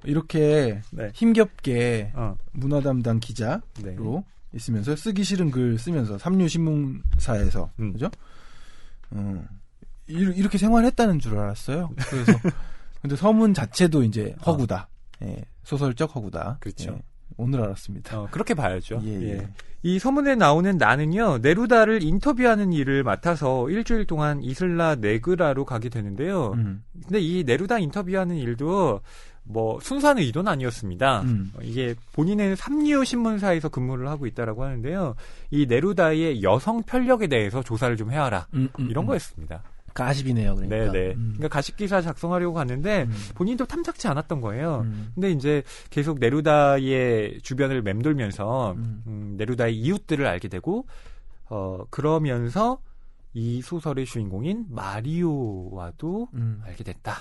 이렇게 힘겹게 문화 담당 기자로 있으면서 쓰기 싫은 글 쓰면서 삼류신문사에서 그죠? 이렇게 생활했다는 줄 알았어요. 그래서 근데 서문 자체도 이제 허구다. 예, 소설적 허구다. 그렇죠. 예, 오늘 알았습니다. 그렇게 봐야죠. 예. 이 서문에 나오는 나는요, 네루다를 인터뷰하는 일을 맡아서 일주일 동안 이슬라 네그라로 가게 되는데요. 근데 이 네루다 인터뷰하는 일도 뭐 순수한 의도는 아니었습니다. 이게 본인은 삼류 신문사에서 근무를 하고 있다라고 하는데요. 이 네루다의 여성 편력에 대해서 조사를 좀 해와라. 이런 거였습니다. 가십이네요, 그러니까. 네네. 그러니까 가십 기사 작성하려고 갔는데 본인도 탐탁치 않았던 거예요. 근데 이제 계속 네루다의 주변을 맴돌면서 네루다의 이웃들을 알게 되고 그러면서 이 소설의 주인공인 마리오와도 알게 됐다.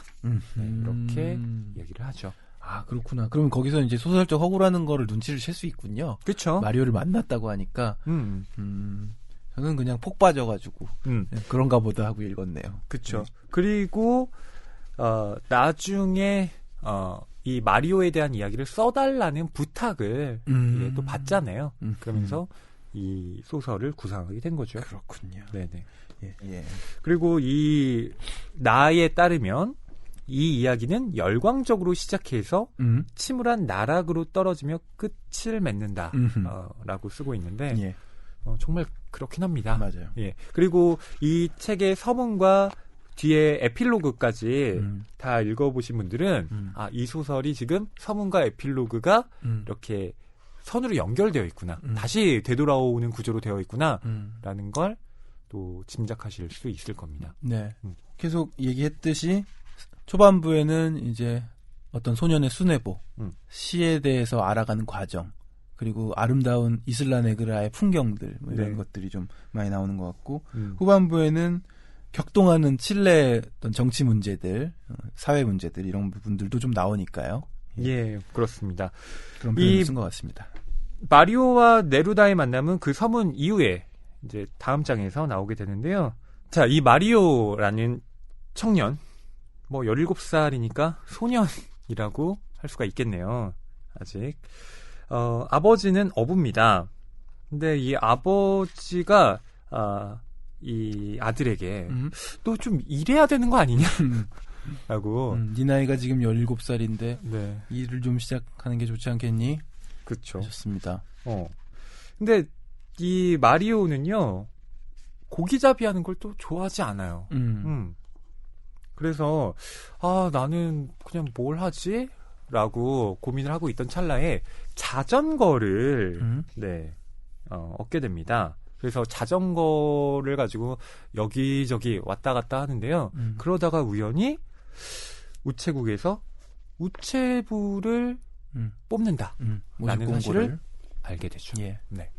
이렇게 얘기를 하죠. 아, 그렇구나. 그러면 거기서 이제 소설적 허구라는 거를 눈치를 챌 수 있군요. 그렇죠. 마리오를 만났다고 하니까. 저는 그냥 폭 빠져가지고 그런가 보다 하고 읽었네요. 그렇죠. 그리고 나중에 이 마리오에 대한 이야기를 써달라는 부탁을 또 받잖아요. 그러면서 이 소설을 구상하게 된 거죠. 그렇군요. 네네. 예. 그리고 이 나에 따르면 이 이야기는 열광적으로 시작해서 침울한 나락으로 떨어지며 끝을 맺는다 라고 쓰고 있는데 정말 그렇긴 합니다. 맞아요. 예. 그리고 이 책의 서문과 뒤에 에필로그까지 다 읽어보신 분들은 이 소설이 지금 서문과 에필로그가 이렇게 선으로 연결되어 있구나. 다시 되돌아오는 구조로 되어 있구나. 라는 걸 또 짐작하실 수 있을 겁니다. 네. 계속 얘기했듯이 초반부에는 이제 어떤 소년의 순애보, 시에 대해서 알아가는 과정, 그리고 아름다운 이슬라 네그라의 풍경들 뭐 이런 것들이 좀 많이 나오는 것 같고 후반부에는 격동하는 칠레의 어떤 정치 문제들, 사회 문제들 이런 부분들도 좀 나오니까요. 예, 그렇습니다. 그런 표현을 쓴 것 같습니다. 마리오와 네루다의 만남은 그 서문 이후에 이제 다음 장에서 나오게 되는데요. 자, 이 마리오라는 청년, 뭐 17살이니까 소년이라고 할 수가 있겠네요. 아직. 아버지는 어부입니다. 근데 이 아버지가 이 아들에게 너 좀 일해야 되는 거 아니냐? 라고. 네 나이가 지금 17살인데 일을 좀 시작하는 게 좋지 않겠니? 그렇죠. 좋습니다. 근데 이 마리오는요. 고기잡이 하는 걸 또 좋아하지 않아요. 그래서 나는 그냥 뭘 하지? 라고 고민을 하고 있던 찰나에 자전거를 얻게 됩니다. 그래서 자전거를 가지고 여기저기 왔다 갔다 하는데요. 그러다가 우연히 우체국에서 우체부를 뽑는다 라는 사실을 알게 되죠. 네.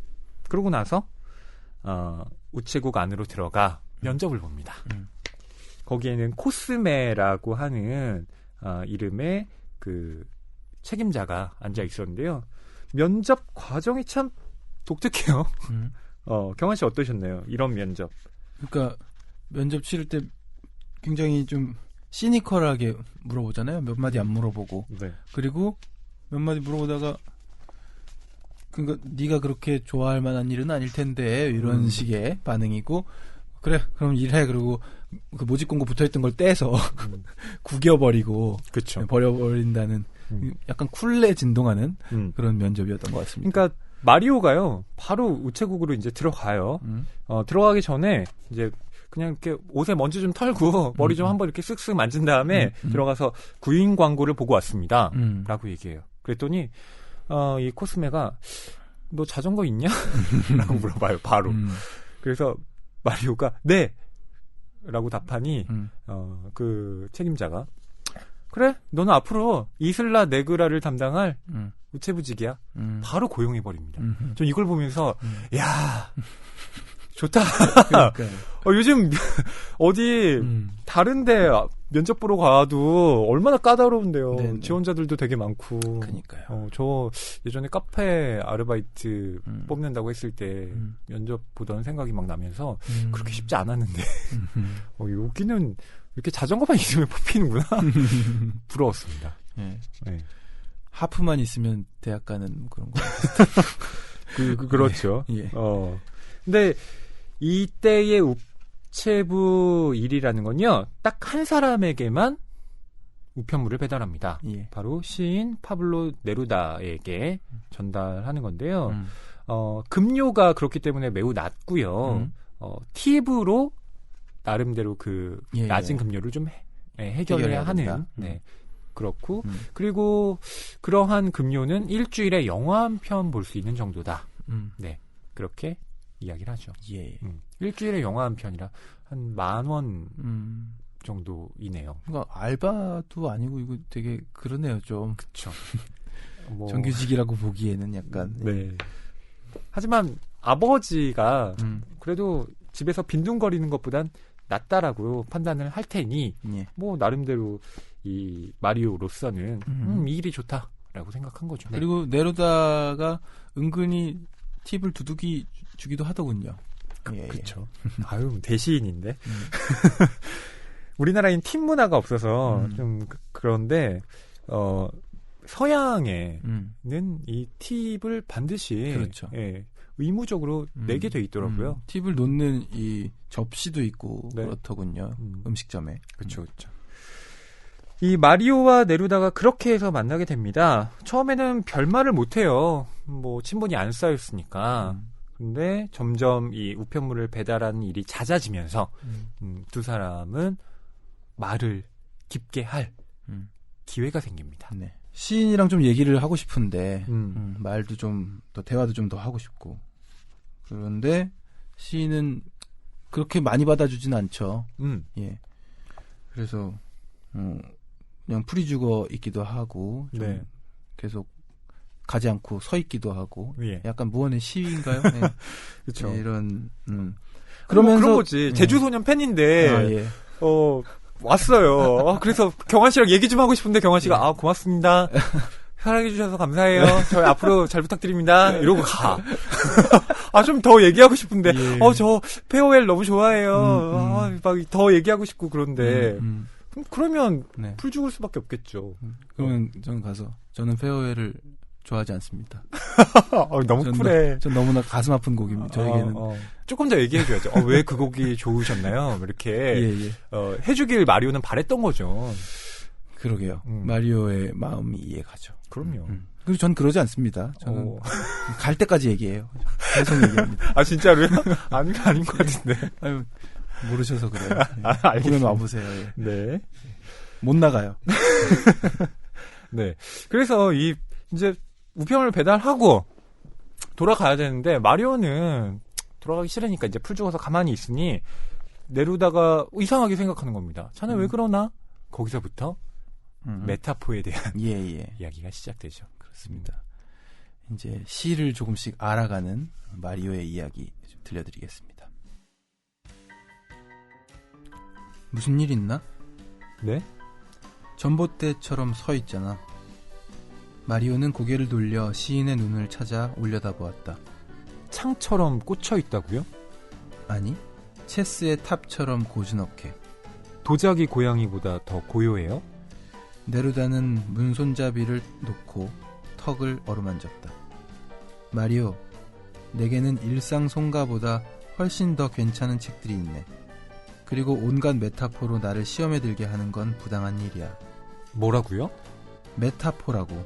그러고 나서 우체국 안으로 들어가 면접을 봅니다. 거기에는 코스메라고 하는 이름의 그 책임자가 앉아 있었는데요. 면접 과정이 참 독특해요. 경환 씨 어떠셨나요? 이런 면접. 그러니까 면접 치를 때 굉장히 좀 시니컬하게 물어보잖아요. 몇 마디 안 물어보고. 그리고 몇 마디 물어보다가 그러니까 네가 그렇게 좋아할 만한 일은 아닐 텐데 이런 식의 반응이고 그래 그럼 일해 그러고 그 모집 공고 붙어있던 걸 떼서 구겨버리고 그쵸. 버려버린다는 약간 쿨레 진동하는 그런 면접이었던 것 같습니다. 그러니까 마리오가요 바로 우체국으로 이제 들어가요. 들어가기 전에 이제 그냥 이렇게 옷에 먼지 좀 털고 머리 좀 한번 이렇게 쓱쓱 만진 다음에 들어가서 구인 광고를 보고 왔습니다. 라고 얘기해요. 그랬더니 이 코스메가 너 자전거 있냐? 라고 물어봐요. 바로. 그래서 마리오가 네! 라고 답하니 그 책임자가 그래 너는 앞으로 이슬라 네그라를 담당할 우체부직이야. 바로 고용해버립니다. 전 이걸 보면서 야 좋다. 요즘 어디 다른데 면접 보러 가도 얼마나 까다로운데요. 네네. 지원자들도 되게 많고. 그러니까요. 저 예전에 카페 아르바이트 뽑는다고 했을 때 면접 보던 생각이 막 나면서 그렇게 쉽지 않았는데 여기는 이렇게 자전거만 있으면 뽑히는구나. 부러웠습니다. 네. 네. 하프만 있으면 대학 가는 그런 거. 그렇죠. 예. 근데 이때의 우체부 일이라는 건요, 딱 한 사람에게만 우편물을 배달합니다. 예. 바로 시인 파블로 네루다에게 전달하는 건데요. 급료가 그렇기 때문에 매우 낮고요. 팁으로 나름대로 그 낮은 급료를 좀 해결해야 하는. 네. 그렇고 그리고 그러한 급료는 일주일에 영화 한 편 볼 수 있는 정도다. 네. 그렇게 이야기를 하죠. 예. 일주일에 영화 한 편이라 한 10,000원 정도이네요. 그러니까 알바도 아니고 이거 되게 그러네요, 좀. 그렇죠. 정규직이라고 보기에는 약간. 네. 하지만 아버지가 그래도 집에서 빈둥거리는 것보단 낫다라고 판단을 할 테니 예. 나름대로 이 마리오로서는 이 일이 좋다라고 생각한 거죠. 네. 그리고 네루다가 은근히 팁을 두둑이 주기도 하더군요. 그렇죠. 아유 대시인인데. 우리나라엔 팁 문화가 없어서 좀 그런데 서양에는 이 팁을 반드시 그렇죠. 의무적으로 내게 돼 있더라고요. 팁을 놓는 이 접시도 있고 네. 그렇더군요. 음식점에. 그렇죠, 그렇죠. 이 마리오와 네루다가 그렇게 해서 만나게 됩니다. 처음에는 별말을 못해요. 친분이 안 쌓였으니까. 근데 점점 이 우편물을 배달하는 일이 잦아지면서 두 사람은 말을 깊게 할 기회가 생깁니다. 네. 시인이랑 좀 얘기를 하고 싶은데 말도 좀 더 대화도 좀 더 하고 싶고 그런데 시인은 그렇게 많이 받아주진 않죠. 예. 그래서 그냥 풀이 죽어 있기도 하고 좀 네. 계속 가지 않고 서 있기도 하고 예. 약간 무언의 시위인가요? 네. 그렇죠. 네, 이런 그러면서 그런 거지. 제주소년 팬인데 왔어요. 그래서 경환 씨랑 얘기 좀 하고 싶은데 경환 씨가 고맙습니다. 사랑해주셔서 감사해요. 저희 앞으로 잘 부탁드립니다. 이러고 가. 좀 더 얘기하고 싶은데, 저 페어웰 너무 좋아해요. 막 더 얘기하고 싶고 그런데, 그러면 풀 죽을 수밖에 없겠죠. 그러면 저는 가서, 저는 페어웰을 좋아하지 않습니다. 너무 쿨해. 전 너무나 가슴 아픈 곡입니다. 저에게는. 조금 더 얘기해줘야죠. 왜 그 곡이 좋으셨나요? 이렇게 해주길 마리오는 바랬던 거죠. 그러게요. 마리오의 마음이 이해가죠. 그럼요. 그리고 전 그러지 않습니다. 저는 갈 때까지 얘기해요. 계속 얘기합니다. 진짜로요? 아닌 것 같은데. 아유, 모르셔서 그래요. 알겠습니다. 보면 와보세요. 예. 네. 못 나가요. 네. 그래서 이제 우편을 배달하고 돌아가야 되는데 마리오는 돌아가기 싫으니까 이제 풀 죽어서 가만히 있으니 네루다가 이상하게 생각하는 겁니다. 자네 왜 그러나? 거기서부터 메타포에 대한 이야기가 시작되죠. 그렇습니다. 이제 시를 조금씩 알아가는 마리오의 이야기 좀 들려드리겠습니다. 무슨 일 있나? 네? 전봇대처럼 서 있잖아. 마리오는 고개를 돌려 시인의 눈을 찾아 올려다보았다. 창처럼 꽂혀 있다고요? 아니, 체스의 탑처럼 고즈넉해. 도자기 고양이보다 더 고요해요? 네루다는 문손잡이를 놓고 턱을 어루만졌다. 마리오, 내게는 일상 송가보다 훨씬 더 괜찮은 책들이 있네. 그리고 온갖 메타포로 나를 시험에 들게 하는 건 부당한 일이야. 뭐라고요? 메타포라고.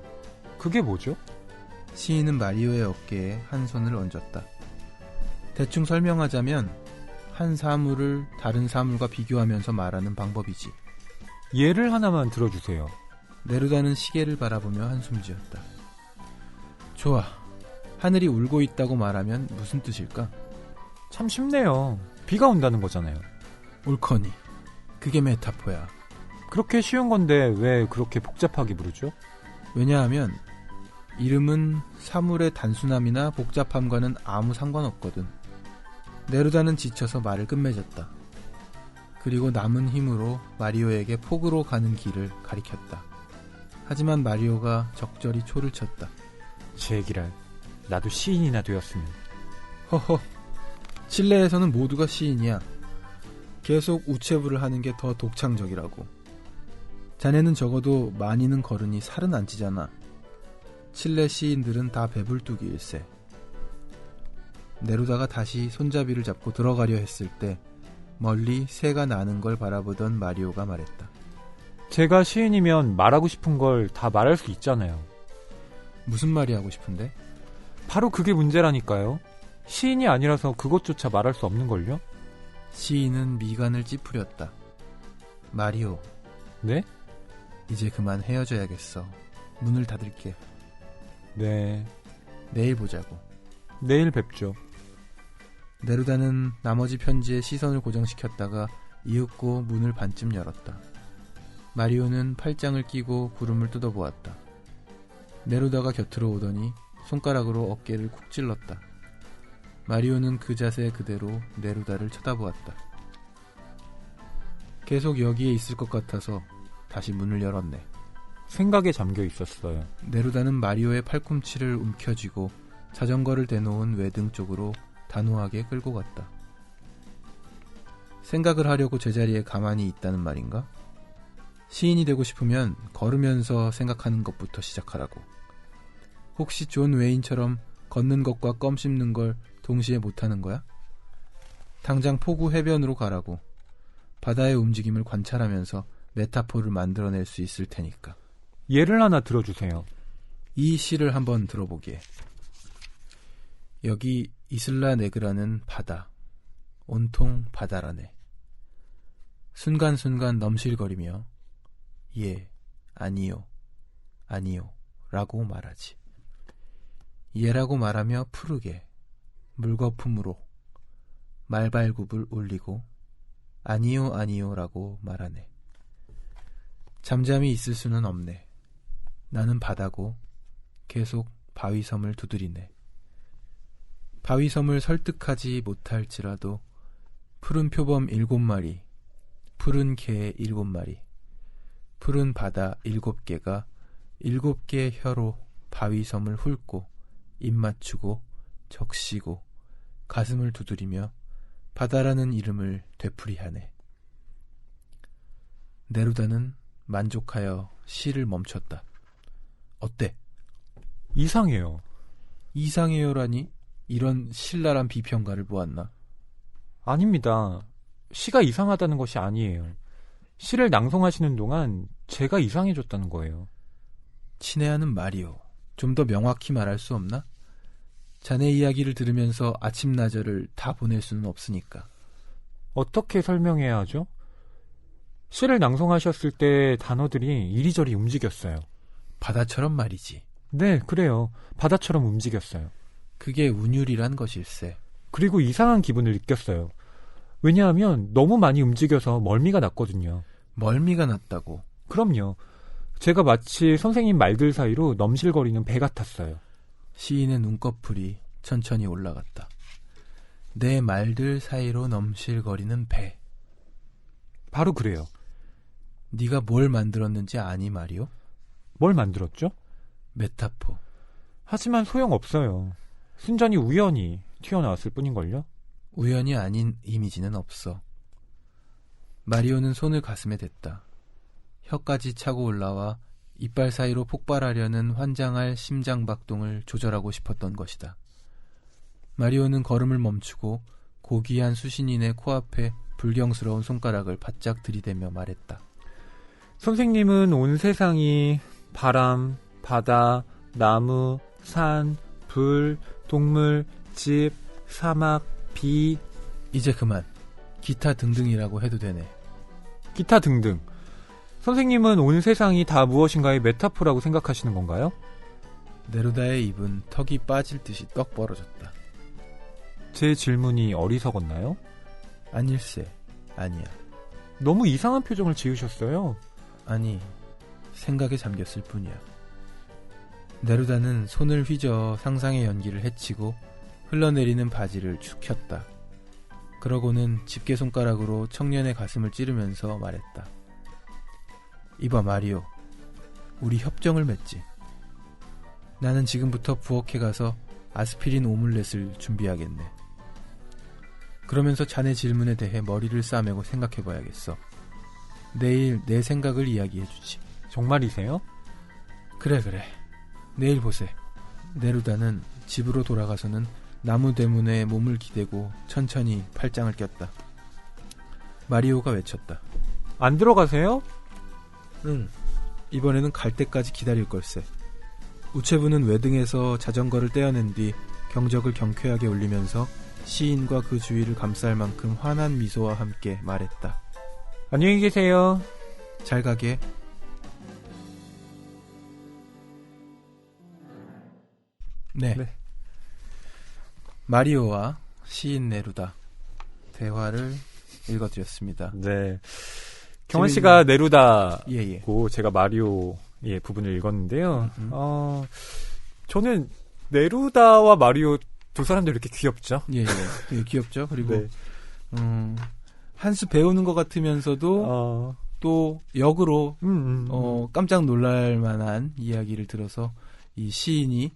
그게 뭐죠? 시인은 마리오의 어깨에 한 손을 얹었다. 대충 설명하자면 한 사물을 다른 사물과 비교하면서 말하는 방법이지. 예를 하나만 들어주세요. 네루다는 시계를 바라보며 한숨 지었다. 좋아. 하늘이 울고 있다고 말하면 무슨 뜻일까? 참 쉽네요. 비가 온다는 거잖아요. 옳거니. 그게 메타포야. 그렇게 쉬운 건데 왜 그렇게 복잡하게 부르죠? 왜냐하면 이름은 사물의 단순함이나 복잡함과는 아무 상관없거든. 네루다는 지쳐서 말을 끝맺었다. 그리고 남은 힘으로 마리오에게 폭으로 가는 길을 가리켰다. 하지만 마리오가 적절히 초를 쳤다. 제기랄, 나도 시인이나 되었으면. 허허, 칠레에서는 모두가 시인이야. 계속 우체부를 하는 게 더 독창적이라고. 자네는 적어도 많이는 걸으니 살은 안 찌잖아. 칠레 시인들은 다 배불뚝일세. 네루다가 다시 손잡이를 잡고 들어가려 했을 때 멀리 새가 나는 걸 바라보던 마리오가 말했다. 제가 시인이면 말하고 싶은 걸 다 말할 수 있잖아요. 무슨 말이 하고 싶은데? 바로 그게 문제라니까요. 시인이 아니라서 그것조차 말할 수 없는걸요? 시인은 미간을 찌푸렸다. 마리오. 네? 이제 그만 헤어져야겠어. 문을 닫을게. 네. 내일 보자고. 내일 뵙죠. 네루다는 나머지 편지에 시선을 고정시켰다가 이윽고 문을 반쯤 열었다. 마리오는 팔짱을 끼고 구름을 뜯어보았다. 네루다가 곁으로 오더니 손가락으로 어깨를 쿡 찔렀다. 마리오는 그 자세 그대로 네루다를 쳐다보았다. 계속 여기에 있을 것 같아서 다시 문을 열었네. 생각에 잠겨 있었어요. 네루다는 마리오의 팔꿈치를 움켜쥐고 자전거를 대놓은 외등 쪽으로 단호하게 끌고 갔다. 생각을 하려고 제자리에 가만히 있다는 말인가? 시인이 되고 싶으면 걸으면서 생각하는 것부터 시작하라고. 혹시 존 웨인처럼 걷는 것과 껌 씹는 걸 동시에 못하는 거야? 당장 포구 해변으로 가라고. 바다의 움직임을 관찰하면서 메타포를 만들어낼 수 있을 테니까. 예를 하나 들어주세요. 이 시를 한번 들어보게. 여기 이슬라 네그라는 바다. 온통 바다라네. 순간순간 넘실거리며 예, 아니요, 아니요 라고 말하지. 예라고 말하며 푸르게 물거품으로 말발굽을 울리고 아니요, 아니요 라고 말하네. 잠잠히 있을 수는 없네. 나는 바다고 계속 바위섬을 두드리네. 바위섬을 설득하지 못할지라도 푸른 표범 7마리, 푸른 개 7마리, 푸른 바다 7개가 7개의 혀로 바위섬을 훑고 입 맞추고 적시고 가슴을 두드리며 바다라는 이름을 되풀이하네. 네루다는 만족하여 시를 멈췄다. 어때? 이상해요. 이상해요라니? 이런 신랄한 비평가를 보았나? 아닙니다. 시가 이상하다는 것이 아니에요. 시를 낭송하시는 동안 제가 이상해졌다는 거예요. 친애하는 마리오, 좀 더 명확히 말할 수 없나? 자네 이야기를 들으면서 아침나절을 다 보낼 수는 없으니까. 어떻게 설명해야 하죠? 시를 낭송하셨을 때 단어들이 이리저리 움직였어요. 바다처럼 말이지. 네, 그래요. 바다처럼 움직였어요. 그게 운율이란 것일세. 그리고 이상한 기분을 느꼈어요. 왜냐하면 너무 많이 움직여서 멀미가 났거든요. 멀미가 났다고? 그럼요. 제가 마치 선생님 말들 사이로 넘실거리는 배 같았어요. 시인의 눈꺼풀이 천천히 올라갔다. 내 말들 사이로 넘실거리는 배. 바로 그래요. 네가 뭘 만들었는지 아니 말이오? 뭘 만들었죠? 메타포. 하지만 소용없어요. 순전히 우연히 튀어나왔을 뿐인걸요? 우연이 아닌 이미지는 없어. 마리오는 손을 가슴에 댔다. 혀까지 차고 올라와 이빨 사이로 폭발하려는 환장할 심장박동을 조절하고 싶었던 것이다. 마리오는 걸음을 멈추고 고귀한 수신인의 코앞에 불경스러운 손가락을 바짝 들이대며 말했다. 선생님은 온 세상이 바람, 바다, 나무, 산, 불, 동물, 집, 사막, 비. 이제 그만. 기타 등등이라고 해도 되네. 기타 등등. 선생님은 온 세상이 다 무엇인가의 메타포라고 생각하시는 건가요? 네루다의 입은 턱이 빠질 듯이 떡 벌어졌다. 제 질문이 어리석었나요? 아닐세. 아니야. 너무 이상한 표정을 지으셨어요. 아니, 생각에 잠겼을 뿐이야. 네루다는 손을 휘저어 상상의 연기를 해치고 흘러내리는 바지를 축 켰다. 그러고는 집게손가락으로 청년의 가슴을 찌르면서 말했다. 이봐 마리오, 우리 협정을 맺지. 나는 지금부터 부엌에 가서 아스피린 오믈렛을 준비하겠네. 그러면서 자네 질문에 대해 머리를 싸매고 생각해봐야겠어. 내일 내 생각을 이야기해주지. 정말이세요? 그래. 내일 보세. 네루다는 집으로 돌아가서는 나무 대문에 몸을 기대고 천천히 팔짱을 꼈다. 마리오가 외쳤다. 안 들어가세요? 응. 이번에는 갈 때까지 기다릴 걸세. 우체부는 외등에서 자전거를 떼어낸 뒤 경적을 경쾌하게 울리면서 시인과 그 주위를 감쌀 만큼 환한 미소와 함께 말했다. 안녕히 계세요. 잘 가게. 네. 마리오와 시인 네루다 대화를 읽어드렸습니다. 네. 경환 씨가 네루다고 예. 제가 마리오의 부분을 읽었는데요. 저는 네루다와 마리오 두 사람들 이렇게 귀엽죠? 예, 귀엽죠. 그리고 한 수 배우는 것 같으면서도 또 역으로 깜짝 놀랄 만한 이야기를 들어서 이 시인이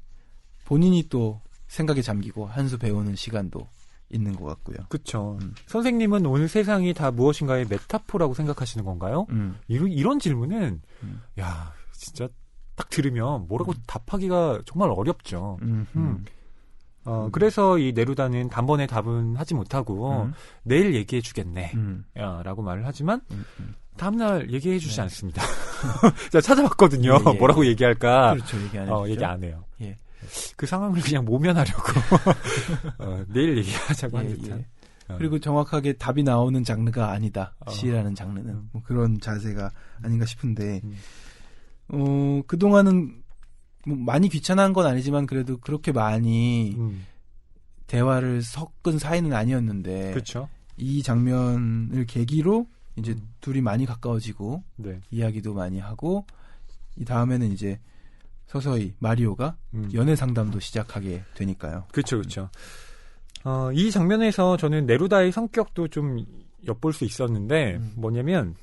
본인이 또 생각에 잠기고 한 수 배우는 시간도 있는 것 같고요. 그렇죠. 선생님은 온 세상이 다 무엇인가의 메타포라고 생각하시는 건가요? 이런 질문은 야 진짜 딱 들으면 뭐라고 답하기가 정말 어렵죠. 그래서 이 네루다는 단번에 답은 하지 못하고 내일 얘기해 주겠네 라고 말을 하지만 다음날 얘기해 주지 않습니다. 제가 찾아봤거든요. 뭐라고 얘기할까. 그렇죠. 얘기 안 해요. 예. 그 상황을 그냥 모면하려고 내일 얘기하자고 한 듯한. 그리고 정확하게 답이 나오는 장르가 아니다. 시라는 장르는 뭐 그런 자세가 아닌가 싶은데 그동안은 뭐 많이 귀찮아한 건 아니지만 그래도 그렇게 많이 대화를 섞은 사이는 아니었는데 그렇죠. 이 장면을 계기로 이제 둘이 많이 가까워지고 이야기도 많이 하고 이 다음에는 이제 서서히 마리오가 연애 상담도 시작하게 되니까요. 그렇죠. 이 장면에서 저는 네루다의 성격도 좀 엿볼 수 있었는데 뭐냐면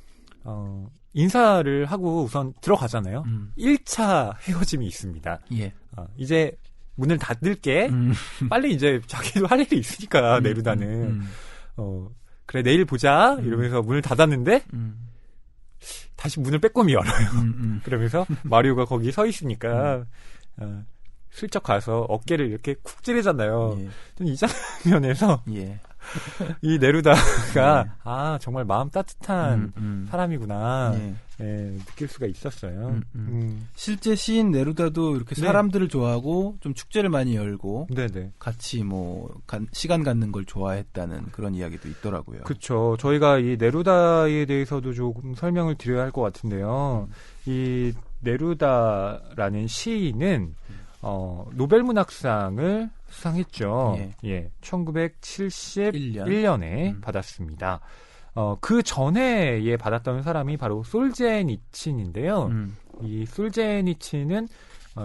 인사를 하고 우선 들어가잖아요. 1차 헤어짐이 있습니다. 예. 이제 문을 닫을게. 빨리 이제 자기도 할 일이 있으니까 네루다는 그래 내일 보자 이러면서 문을 닫았는데 다시 문을 빼꼼히 열어요. 그러면서 마리오가 거기 서 있으니까 슬쩍 가서 어깨를 이렇게 쿡 찌르잖아요. 이 장면에서 이 네루다가 정말 마음 따뜻한 사람이구나 느낄 수가 있었어요. 실제 시인 네루다도 이렇게 사람들을 좋아하고 좀 축제를 많이 열고 같이 뭐 시간 갖는 걸 좋아했다는 그런 이야기도 있더라고요. 그렇죠. 저희가 이 네루다에 대해서도 조금 설명을 드려야 할 것 같은데요. 이 네루다라는 시인은 노벨문학상을 수상했죠. 1971년에 받았습니다. 그 전에 받았던 사람이 바로 솔제니친인데요. 이 솔제니친은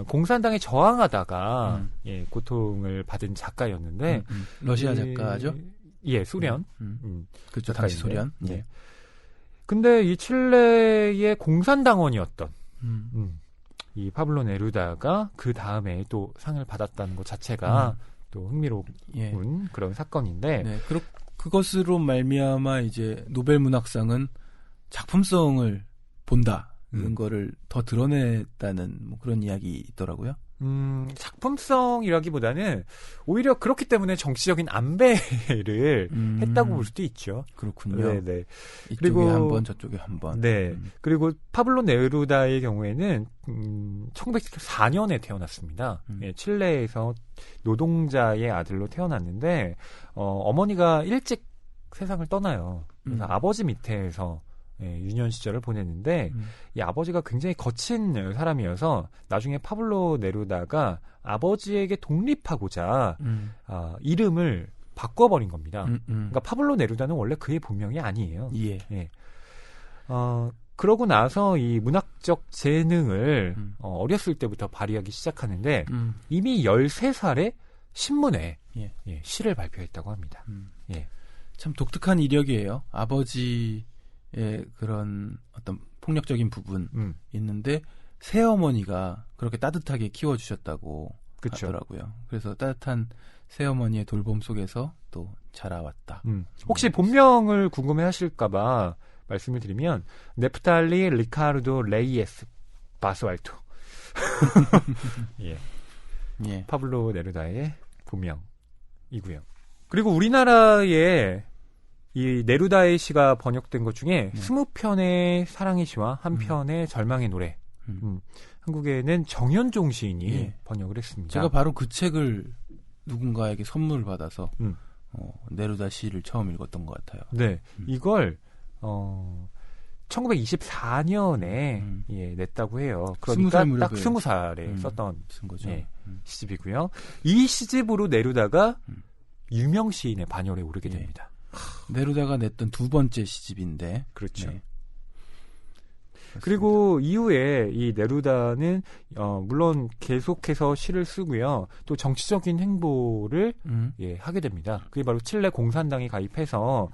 공산당에 저항하다가 고통을 받은 작가였는데 러시아 작가죠? 소련. 그렇죠. 당시 소련. 근데 이 칠레의 공산당원이었던 이 파블로 네루다가 그 다음에 또 상을 받았다는 것 자체가 또 흥미로운 그런 사건인데 그것으로 말미암아 이제 노벨 문학상은 작품성을 본다 거를 더 드러냈다는 뭐 그런 이야기 있더라고요. 작품성이라기보다는 오히려 그렇기 때문에 정치적인 안배를 했다고 볼 수도 있죠. 그렇군요. 네네. 이쪽에 그리고 한 번, 저쪽에 한 번. 네. 그리고 파블로 네루다의 경우에는 1904년에 태어났습니다. 예, 칠레에서 노동자의 아들로 태어났는데 어머니가 일찍 세상을 떠나요. 그래서 아버지 밑에서 유년 시절을 보냈는데 이 아버지가 굉장히 거친 사람이어서 나중에 파블로 네루다가 아버지에게 독립하고자 이름을 바꿔버린 겁니다. 그러니까 파블로 네루다는 원래 그의 본명이 아니에요. 예. 예. 그러고 나서 이 문학적 재능을 어렸을 때부터 발휘하기 시작하는데 이미 13살에 신문에 예. 시를 발표했다고 합니다. 예. 참 독특한 이력이에요. 아버지의 그런 어떤 폭력적인 부분 있는데 새어머니가 그렇게 따뜻하게 키워주셨다고 그쵸. 하더라고요. 그래서 따뜻한 새어머니의 돌봄 속에서 또 자라왔다. 혹시 본명을 궁금해하실까봐 말씀을 드리면 네프탈리 리카르도 레이에스 바스왈토. 예. 예. 파블로 네루다의 본명이고요. 그리고 우리나라에 이 네루다의 시가 번역된 것 중에 20편의 사랑의 시와 1편의 절망의 노래. 한국에는 정현종 시인이 예. 번역을 했습니다. 제가 바로 그 책을 누군가에게 선물을 받아서 네루다 시를 처음 읽었던 것 같아요. 네, 이걸 1924년에 냈다고 해요. 그러니까 딱 20살에 쓴 거죠. 예, 시집이고요. 이 시집으로 네루다가 유명 시인의 반열에 오르게 됩니다. 네루다가 냈던 두 번째 시집인데. 그렇죠. 네. 그리고 이후에 이 네루다는 물론 계속해서 시를 쓰고요. 또 정치적인 행보를 하게 됩니다. 그게 바로 칠레 공산당에 가입해서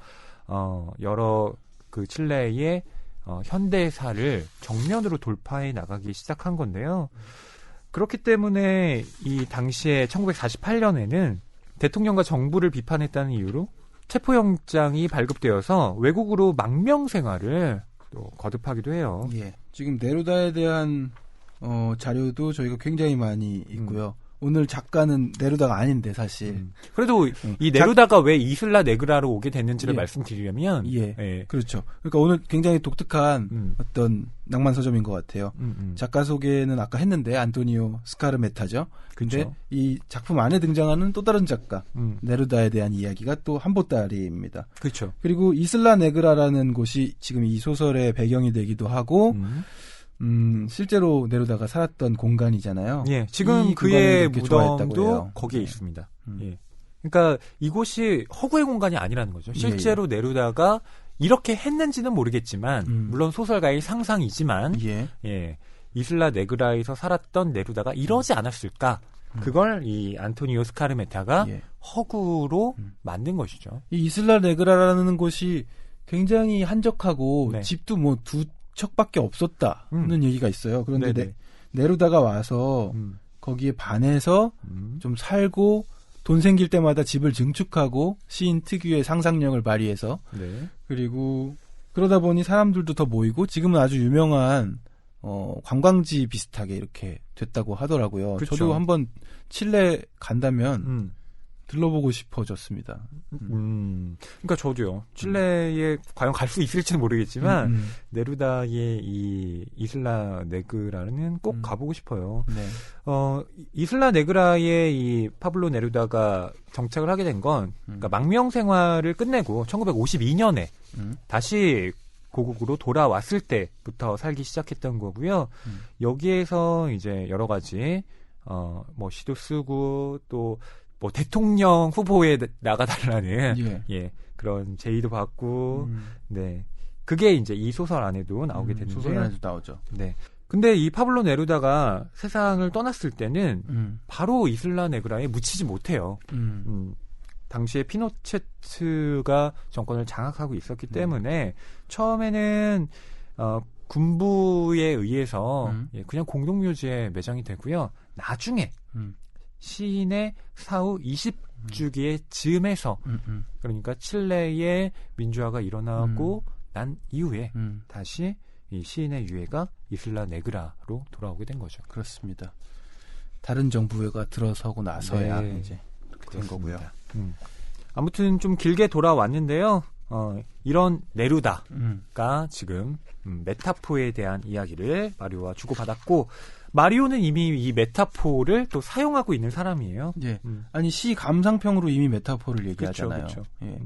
여러 그 칠레의 현대사를 정면으로 돌파해 나가기 시작한 건데요. 그렇기 때문에 이 당시에 1948년에는 대통령과 정부를 비판했다는 이유로 체포영장이 발급되어서 외국으로 망명 생활을 또 거듭하기도 해요. 예. 지금 네루다에 대한 자료도 저희가 굉장히 많이 있고요. 오늘 작가는 네루다가 아닌데 사실. 그래도 이 네루다가 왜 이슬라 네그라로 오게 됐는지를 말씀드리려면 그렇죠. 그러니까 오늘 굉장히 독특한 어떤 낭만 서점인 것 같아요. 작가 소개는 아까 했는데 안토니오 스카르메타죠. 근데 그렇죠. 이 작품 안에 등장하는 또 다른 작가 네루다에 대한 이야기가 또 한보따리입니다. 그렇죠. 그리고 이슬라 네그라라는 곳이 지금 이 소설의 배경이 되기도 하고 실제로 네루다가 살았던 공간이잖아요. 예, 지금 그의 무덤도 거기에 있습니다. 예. 그러니까 이곳이 허구의 공간이 아니라는 거죠. 실제로 네루다가 이렇게 했는지는 모르겠지만, 물론 소설가의 상상이지만, 예, 이슬라 네그라에서 살았던 네루다가 이러지 않았을까? 그걸 이 안토니오 스카르메타가 허구로 만든 것이죠. 이 이슬라 네그라라는 곳이 굉장히 한적하고 집도 뭐 두 척밖에 없었다는 얘기가 있어요. 그런데 네루다가 와서 거기에 반해서 좀 살고 돈 생길 때마다 집을 증축하고 시인 특유의 상상력을 발휘해서 그리고 그러다 보니 사람들도 더 모이고 지금은 아주 유명한 관광지 비슷하게 이렇게 됐다고 하더라고요. 그쵸. 저도 한번 칠레 간다면 들러보고 싶어졌습니다. 그러니까 저도요. 칠레에 과연 갈 수 있을지는 모르겠지만 네루다의 이 이슬라 네그라는 꼭 가보고 싶어요. 네. 이슬라 네그라의 이 파블로 네루다가 정착을 하게 된 건 그러니까 망명 생활을 끝내고 1952년에 다시 고국으로 돌아왔을 때부터 살기 시작했던 거고요. 여기에서 이제 여러 가지 뭐 시도 쓰고 또 뭐 대통령 후보에 나가달라는 그런 제의도 받고 네 그게 이제 이 소설 안에도 나오게 됐는데요. 소설 안에도 나오죠. 네. 근데 이 파블로 네루다가 세상을 떠났을 때는 바로 이슬라 네그라에 묻히지 못해요. 당시에 피노체트가 정권을 장악하고 있었기 때문에 처음에는 군부에 의해서 그냥 공동묘지에 매장이 되고요. 나중에 시인의 사후 20주기의 즈음에서 그러니까 칠레의 민주화가 일어나고 난 이후에 다시 이 시인의 유해가 이슬라 네그라로 돌아오게 된 거죠. 그렇습니다. 다른 정부가 들어서고 나서야 네. 이제 그렇게 된 거고요. 아무튼 좀 길게 돌아왔는데요. 이런 네루다가 지금 메타포에 대한 이야기를 마리오와 주고받았고, 마리오는 이미 이 메타포를 또 사용하고 있는 사람이에요. 예. 아니 시 감상평으로 이미 메타포를 얘기하잖아요. 그쵸. 예.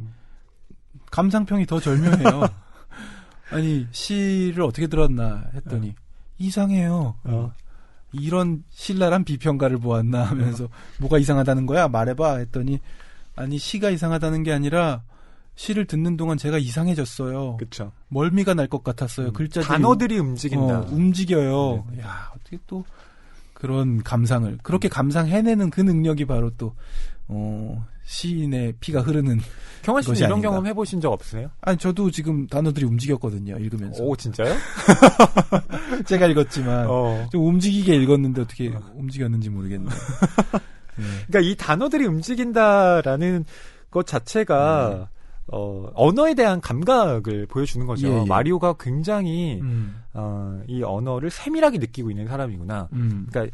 감상평이 더 절묘해요. 아니 시를 어떻게 들었나 했더니 이상해요. 이런 신랄한 비평가를 보았나 하면서 뭐가 이상하다는 거야? 말해봐 했더니 아니 시가 이상하다는 게 아니라 시를 듣는 동안 제가 이상해졌어요. 그렇죠. 멀미가 날 것 같았어요. 글자들이 단어들이 움직인다. 움직여요. 네. 야 어떻게 또 그런 감상을 그렇게 감상해내는 그 능력이 바로 또 시인의 피가 흐르는 경환 씨는 이런 아닌가. 경험 해보신 적 없으세요? 아니 저도 지금 단어들이 움직였거든요. 읽으면서. 오 진짜요? 제가 읽었지만 좀 움직이게 읽었는데 어떻게 움직였는지 모르겠네요. 네. 그러니까 이 단어들이 움직인다라는 것 자체가 언어에 대한 감각을 보여주는 거죠. 예. 마리오가 굉장히 이 언어를 세밀하게 느끼고 있는 사람이구나. 그러니까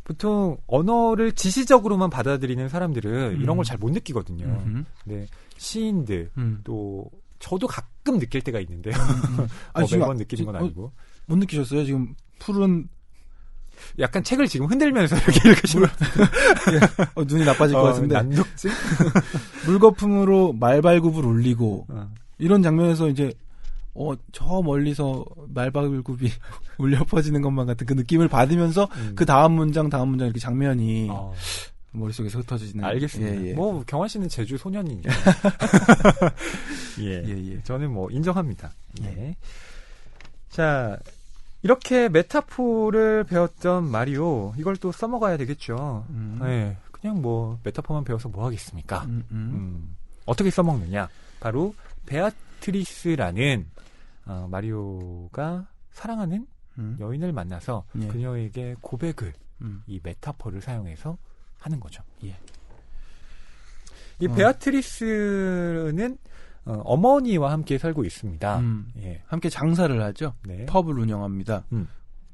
보통 언어를 지시적으로만 받아들이는 사람들은 이런 걸 잘 못 느끼거든요. 네, 시인들 또 저도 가끔 느낄 때가 있는데요. 매번 느끼는 건 아니고. 못 느끼셨어요? 지금 푸른 약간 책을 지금 흔들면서 이렇게 읽으시면 눈이 나빠질 것 같은데. 난독증? 물거품으로 말발굽을 올리고 이런 장면에서 이제 저 멀리서 말발굽이 울려 퍼지는 것만 같은 그 느낌을 받으면서 그 다음 문장 이렇게 장면이 머릿속에서 흩어지는. 알겠습니다. 예. 뭐 경환 씨는 제주 소년이니까. 예. 저는 뭐 인정합니다. 예. 자, 이렇게 메타포를 배웠던 마리오, 이걸 또 써먹어야 되겠죠. 예. 그냥 뭐 메타포만 배워서 뭐 하겠습니까? 어떻게 써먹느냐? 바로 베아트리스라는 마리오가 사랑하는 여인을 만나서 그녀에게 고백을 이 메타포를 사용해서 하는 거죠. 예. 이 베아트리스는 어머니와 함께 살고 있습니다. 예. 함께 장사를 하죠. 네. 펍을 운영합니다.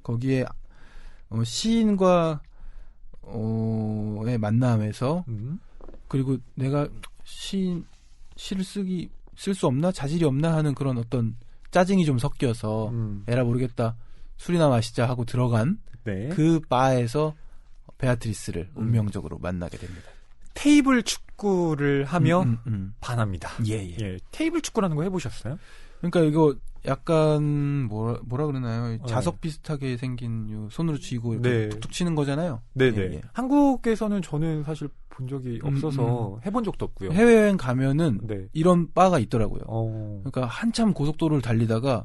거기에 시인과 의 만남에서 그리고 내가 시를 쓸 수 없나? 자질이 없나? 하는 그런 어떤 짜증이 좀 섞여서 에라 모르겠다. 술이나 마시자 하고 들어간 그 바에서 베아트리스를 운명적으로 만나게 됩니다. 테이블 축구를 하며 반합니다. 예. 테이블 축구라는 거 해보셨어요? 그러니까 이거 약간 뭐라 그러나요? 자석 비슷하게 생긴 손으로 쥐고 이렇게 툭툭 치는 거잖아요. 네네. 예. 한국에서는 저는 사실 본 적이 없어서 해본 적도 없고요. 해외여행 가면은 이런 바가 있더라고요. 그러니까 한참 고속도로를 달리다가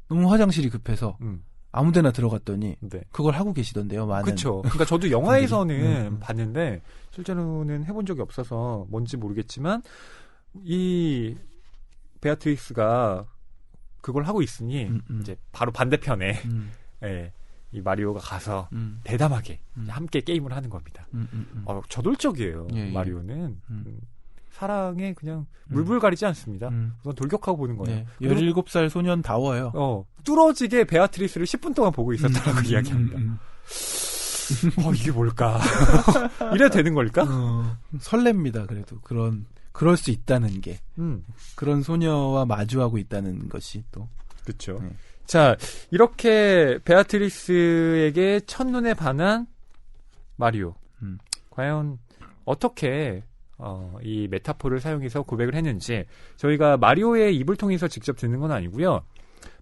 너무 화장실이 급해서 아무데나 들어갔더니 그걸 하고 계시던데요. 많은. 그렇죠. 그러니까 저도 영화에서는 봤는데 실제로는 해본 적이 없어서 뭔지 모르겠지만 이 베아트리스가 그걸 하고 있으니 이제 바로 반대편에 이 마리오가 가서 대담하게 함께 게임을 하는 겁니다. 저돌적이에요. 마리오는. 사랑에 그냥 물불 가리지 않습니다. 우선 돌격하고 보는 거예요. 17살 소년다워요. 뚫어지게 베아트리스를 10분 동안 보고 있었다고 이야기합니다. 이게 뭘까? 이래도 되는 걸까? 설렙니다. 그래도 그럴 수 있다는 게 그런 소녀와 마주하고 있다는 것이 또 그렇죠. 자, 이렇게 베아트리스에게 첫눈에 반한 마리오. 과연 어떻게 이 메타포를 사용해서 고백을 했는지 저희가 마리오의 입을 통해서 직접 듣는 건 아니고요.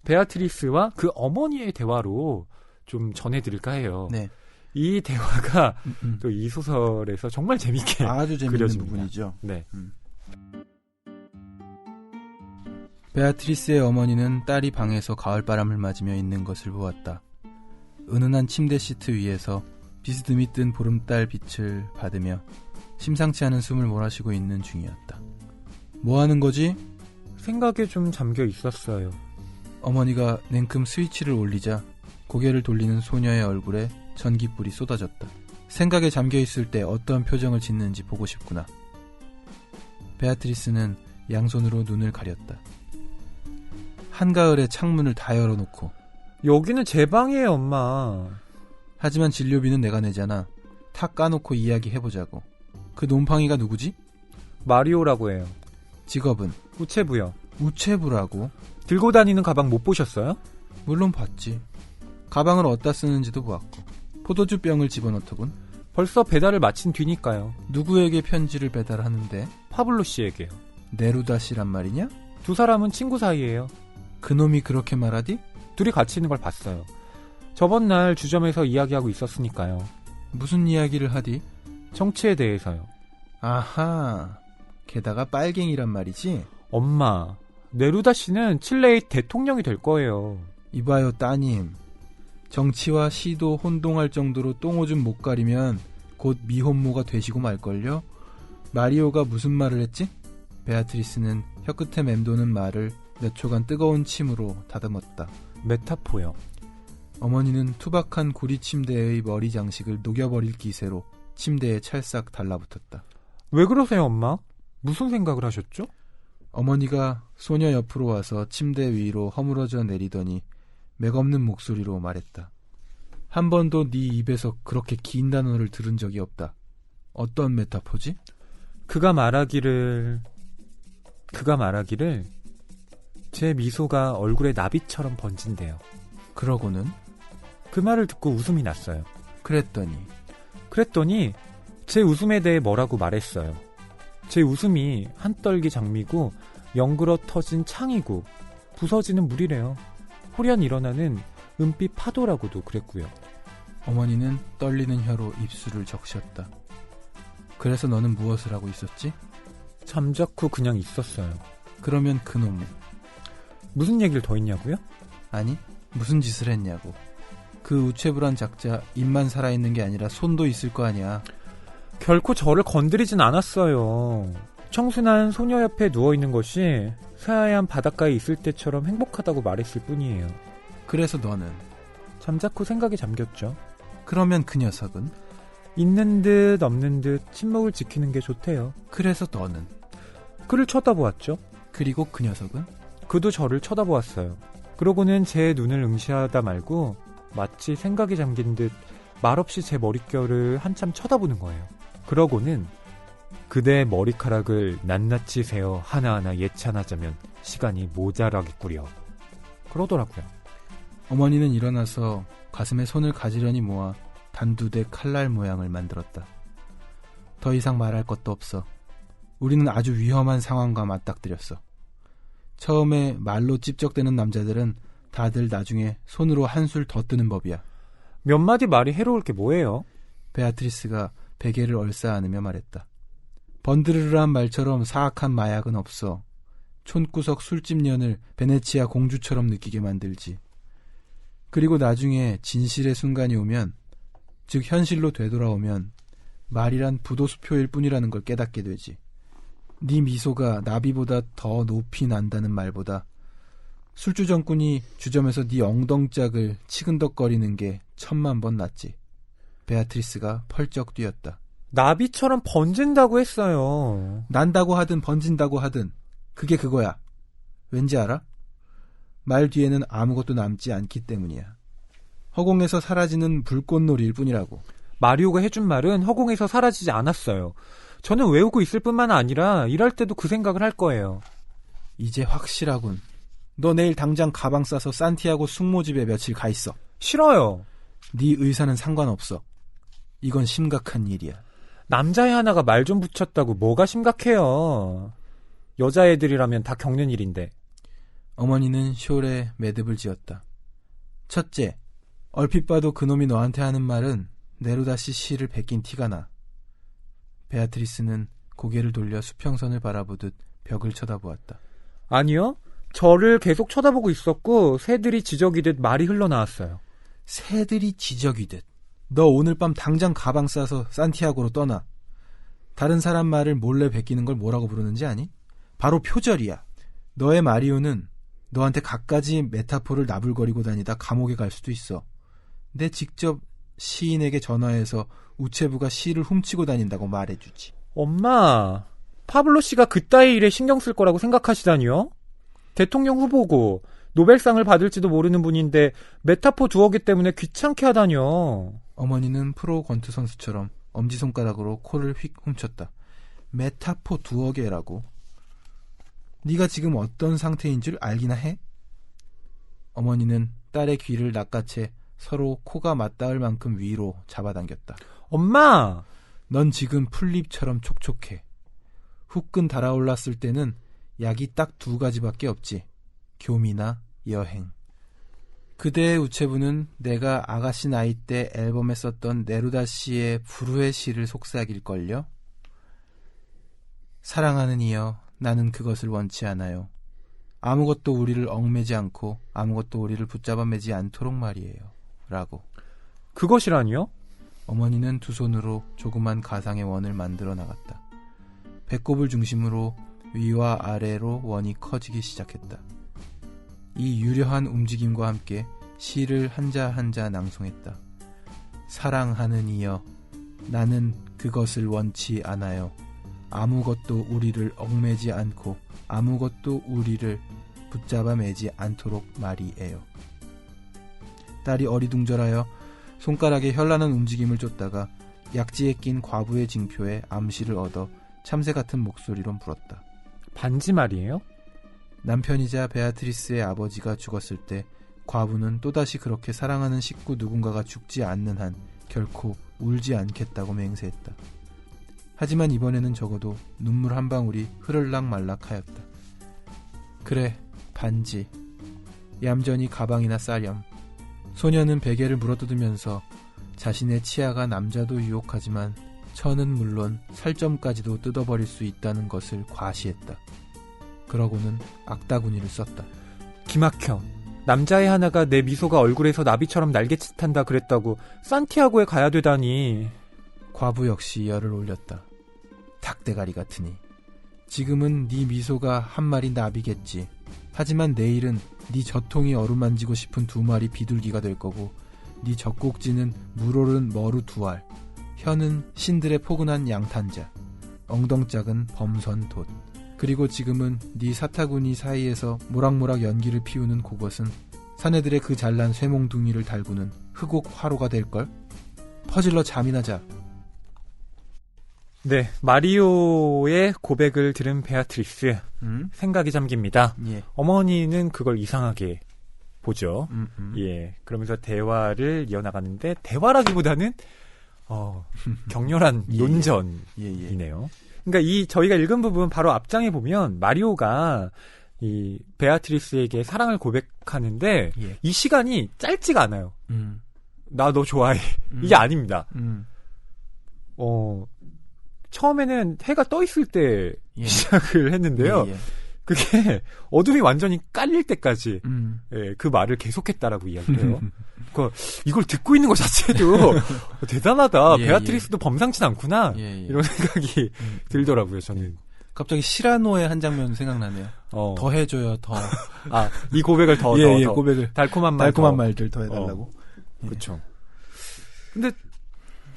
베아트리스와 그 어머니의 대화로 좀 전해드릴까 해요. 네. 이 대화가 또 이 소설에서 정말 재밌게 아주 재밌는 그려집니다. 부분이죠. 네. 베아트리스의 어머니는 딸이 방에서 가을바람을 맞으며 있는 것을 보았다. 은은한 침대 시트 위에서 비스듬히 뜬 보름달 빛을 받으며 심상치 않은 숨을 몰아쉬고 있는 중이었다. 뭐 하는 거지? 생각에 좀 잠겨 있었어요. 어머니가 냉큼 스위치를 올리자 고개를 돌리는 소녀의 얼굴에 전기불이 쏟아졌다. 생각에 잠겨 있을 때 어떠한 표정을 짓는지 보고 싶구나. 베아트리스는 양손으로 눈을 가렸다. 한가을에 창문을 다 열어놓고 여기는 제 방이에요, 엄마. 하지만 진료비는 내가 내잖아. 탁 까놓고 이야기해보자고. 그 놈팡이가 누구지? 마리오라고 해요. 직업은? 우체부요. 우체부라고? 들고 다니는 가방 못 보셨어요? 물론 봤지. 가방을 어디다 쓰는지도 보았고. 포도주 병을 집어넣더군. 벌써 배달을 마친 뒤니까요. 누구에게 편지를 배달하는데? 파블로 씨에게요. 네루다 씨란 말이냐? 두 사람은 친구 사이예요. 그놈이 그렇게 말하디? 둘이 같이 있는 걸 봤어요. 저번 날 주점에서 이야기하고 있었으니까요. 무슨 이야기를 하디? 정치에 대해서요. 아하, 게다가 빨갱이란 말이지? 엄마, 네루다 씨는 칠레의 대통령이 될 거예요. 이봐요, 따님. 정치와 시도 혼동할 정도로 똥오줌 못 가리면 곧 미혼모가 되시고 말걸요? 마리오가 무슨 말을 했지? 베아트리스는 혀끝에 맴도는 말을 몇 초간 뜨거운 침으로 다듬었다. 메타포요. 어머니는 투박한 구리 침대의 머리 장식을 녹여버릴 기세로 침대에 찰싹 달라붙었다. 왜 그러세요, 엄마? 무슨 생각을 하셨죠? 어머니가 소녀 옆으로 와서 침대 위로 허물어져 내리더니 맥없는 목소리로 말했다. 한 번도 네 입에서 그렇게 긴 단어를 들은 적이 없다. 어떤 메타포지? 그가 말하기를 제 미소가 얼굴에 나비처럼 번진대요. 그러고는? 그 말을 듣고 웃음이 났어요. 그랬더니 제 웃음에 대해 뭐라고 말했어요. 제 웃음이 한떨기 장미고 영그러 터진 창이고 부서지는 물이래요. 호련 일어나는 은빛 파도라고도 그랬고요. 어머니는 떨리는 혀로 입술을 적셨다. 그래서 너는 무엇을 하고 있었지? 잠자코 그냥 있었어요. 그러면 그놈은? 무슨 얘기를 더 했냐고요? 아니, 무슨 짓을 했냐고. 그 우체부란 작자 입만 살아있는 게 아니라 손도 있을 거 아니야. 결코 저를 건드리진 않았어요. 청순한 소녀 옆에 누워있는 것이 새하얀 바닷가에 있을 때처럼 행복하다고 말했을 뿐이에요. 그래서 너는? 잠자코 생각에 잠겼죠. 그러면 그 녀석은? 있는 듯 없는 듯 침묵을 지키는 게 좋대요. 그래서 너는? 그를 쳐다보았죠. 그리고 그 녀석은? 그도 저를 쳐다보았어요. 그러고는 제 눈을 응시하다 말고 마치 생각에 잠긴 듯 말없이 제 머릿결을 한참 쳐다보는 거예요. 그러고는 그대의 머리카락을 낱낱이 세어 하나하나 예찬하자면 시간이 모자라겠구려. 그러더라고요. 어머니는 일어나서 가슴에 손을 가지런히 모아 단두대 칼날 모양을 만들었다. 더 이상 말할 것도 없어. 우리는 아주 위험한 상황과 맞닥뜨렸어. 처음에 말로 찝적대는 남자들은 다들 나중에 손으로 한술 더 뜨는 법이야. 몇 마디 말이 해로울 게 뭐예요? 베아트리스가 베개를 얼싸 안으며 말했다. 번드르르한 말처럼 사악한 마약은 없어. 촌구석 술집년을 베네치아 공주처럼 느끼게 만들지. 그리고 나중에 진실의 순간이 오면, 즉 현실로 되돌아오면 말이란 부도수표일 뿐이라는 걸 깨닫게 되지. 네 미소가 나비보다 더 높이 난다는 말보다 술주정꾼이 주점에서 네 엉덩짝을 치근덕거리는 게 1000만 번 낫지. 베아트리스가 펄쩍 뛰었다. 나비처럼 번진다고 했어요. 난다고 하든 번진다고 하든 그게 그거야. 왠지 알아? 말 뒤에는 아무것도 남지 않기 때문이야. 허공에서 사라지는 불꽃놀이일 뿐이라고. 마리오가 해준 말은 허공에서 사라지지 않았어요. 저는 외우고 있을 뿐만 아니라 일할 때도 그 생각을 할 거예요. 이제 확실하군. 너 내일 당장 가방 싸서 산티아고 숙모집에 며칠 가 있어. 싫어요. 네 의사는 상관없어. 이건 심각한 일이야. 남자애 하나가 말 좀 붙였다고 뭐가 심각해요. 여자애들이라면 다 겪는 일인데. 어머니는 숄에 매듭을 지었다. 첫째, 얼핏 봐도 그놈이 너한테 하는 말은 네루다씨 시를 베낀 티가 나. 베아트리스는 고개를 돌려 수평선을 바라보듯 벽을 쳐다보았다. 아니요. 저를 계속 쳐다보고 있었고 새들이 지저귀듯 말이 흘러나왔어요. 새들이 지저귀듯. 너 오늘 밤 당장 가방 싸서 산티아고로 떠나. 다른 사람 말을 몰래 베끼는 걸 뭐라고 부르는지 아니? 바로 표절이야. 너의 마리오는 너한테 갖가지 메타포를 나불거리고 다니다 감옥에 갈 수도 있어. 내 직접 시인에게 전화해서 우체부가 시를 훔치고 다닌다고 말해주지. 엄마, 파블로 씨가 그따위 일에 신경 쓸 거라고 생각하시다니요? 대통령 후보고 노벨상을 받을지도 모르는 분인데 메타포 두어 개 때문에 귀찮게 하다뇨. 어머니는 프로 권투 선수처럼 엄지손가락으로 코를 휙 훔쳤다. 메타포 두어 개라고? 네가 지금 어떤 상태인 줄 알기나 해? 어머니는 딸의 귀를 낚아채 서로 코가 맞닿을 만큼 위로 잡아당겼다. 엄마! 넌 지금 풀잎처럼 촉촉해. 후끈 달아올랐을 때는 약이 딱 2가지밖에 없지. 교미나 여행. 그대의 우체부는 내가 아가씨 나이 때 앨범에 썼던 네루다 씨의 불후의 시를 속삭일걸요? 사랑하는 이여, 나는 그것을 원치 않아요. 아무것도 우리를 얽매지 않고 아무것도 우리를 붙잡아 매지 않도록 말이에요. 라고. 그것이라니요? 어머니는 두 손으로 조그만 가상의 원을 만들어 나갔다. 배꼽을 중심으로 위와 아래로 원이 커지기 시작했다. 이 유려한 움직임과 함께 시를 한자 한자 낭송했다. 사랑하는 이여, 나는 그것을 원치 않아요. 아무것도 우리를 얽매지 않고 아무것도 우리를 붙잡아 매지 않도록 말이에요. 딸이 어리둥절하여 손가락에 현란한 움직임을 쫓다가 약지에 낀 과부의 징표에 암시를 얻어 참새 같은 목소리로 물었다. 반지 말이에요? 남편이자 베아트리스의 아버지가 죽었을 때 과부는 또다시 그렇게 사랑하는 식구 누군가가 죽지 않는 한 결코 울지 않겠다고 맹세했다. 하지만 이번에는 적어도 눈물 한 방울이 흐를락말락하였다. 그래, 반지. 얌전히 가방이나 싸렴. 소녀는 베개를 물어뜯으면서 자신의 치아가 남자도 유혹하지만 천은 물론 살점까지도 뜯어버릴 수 있다는 것을 과시했다. 그러고는 악다구니를 썼다. 기막혀. 남자의 하나가 내 미소가 얼굴에서 나비처럼 날개짓한다 그랬다고 산티아고에 가야 되다니. 과부 역시 열을 올렸다. 닭대가리 같으니. 지금은 네 미소가 한 마리 나비겠지. 하지만 내일은 네 젖통이 어루만지고 싶은 2마리 비둘기가 될 거고 네 젖꼭지는 물오른 머루 2알, 혀는 신들의 포근한 양탄자, 엉덩짝은 범선 돛. 그리고 지금은 네 사타구니 사이에서 모락모락 연기를 피우는 그것은 사내들의 그 잘난 쇠몽둥이를 달구는 흑옥 화로가 될걸? 퍼질러 잠이나 자. 네, 마리오의 고백을 들은 베아트리스. 생각이 잠깁니다. 예. 어머니는 그걸 이상하게 보죠. 예, 그러면서 대화를 이어나가는데 대화라기보다는 격렬한 논전이네요. 그러니까 저희가 읽은 부분 바로 앞장에 보면 마리오가 이 베아트리스에게 사랑을 고백하는데 예. 이 시간이 짧지가 않아요. 나 너 좋아해. 이게 아닙니다. 처음에는 해가 떠 있을 때 시작을 했는데요. 그게 어둠이 완전히 깔릴 때까지 그 말을 계속했다라고 이야기해요. 이걸 듣고 있는 것 자체도 대단하다. 베아트리스도 범상치 않구나. 이런 생각이 들더라고요. 저는. 갑자기 시라노의 한 장면 생각나네요. 더 해줘요, 더. 이 고백을 더. 고백을. 달콤한 말들 더 해달라고. 그렇죠. 근데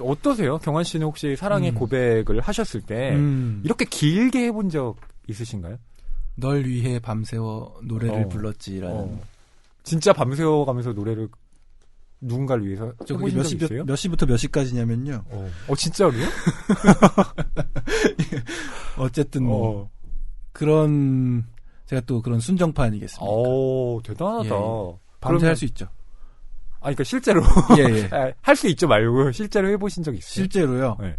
어떠세요? 경환 씨는 혹시 사랑의 고백을 하셨을 때 이렇게 길게 해본 적 있으신가요? 널 위해 밤새워 노래를 불렀지라는. 진짜 밤새워 가면서 노래를 누군가를 위해서 해보신 적 있어요? 몇 시부터 몇 시까지냐면요. 진짜로요? 어쨌든 그런 제가 또 그런 순정파 아니겠습니까? 대단하다. 밤새 할 수 있죠. 그러니까 실제로 할 수 있죠 말고 실제로 해보신 적 있어요? 실제로요. 네.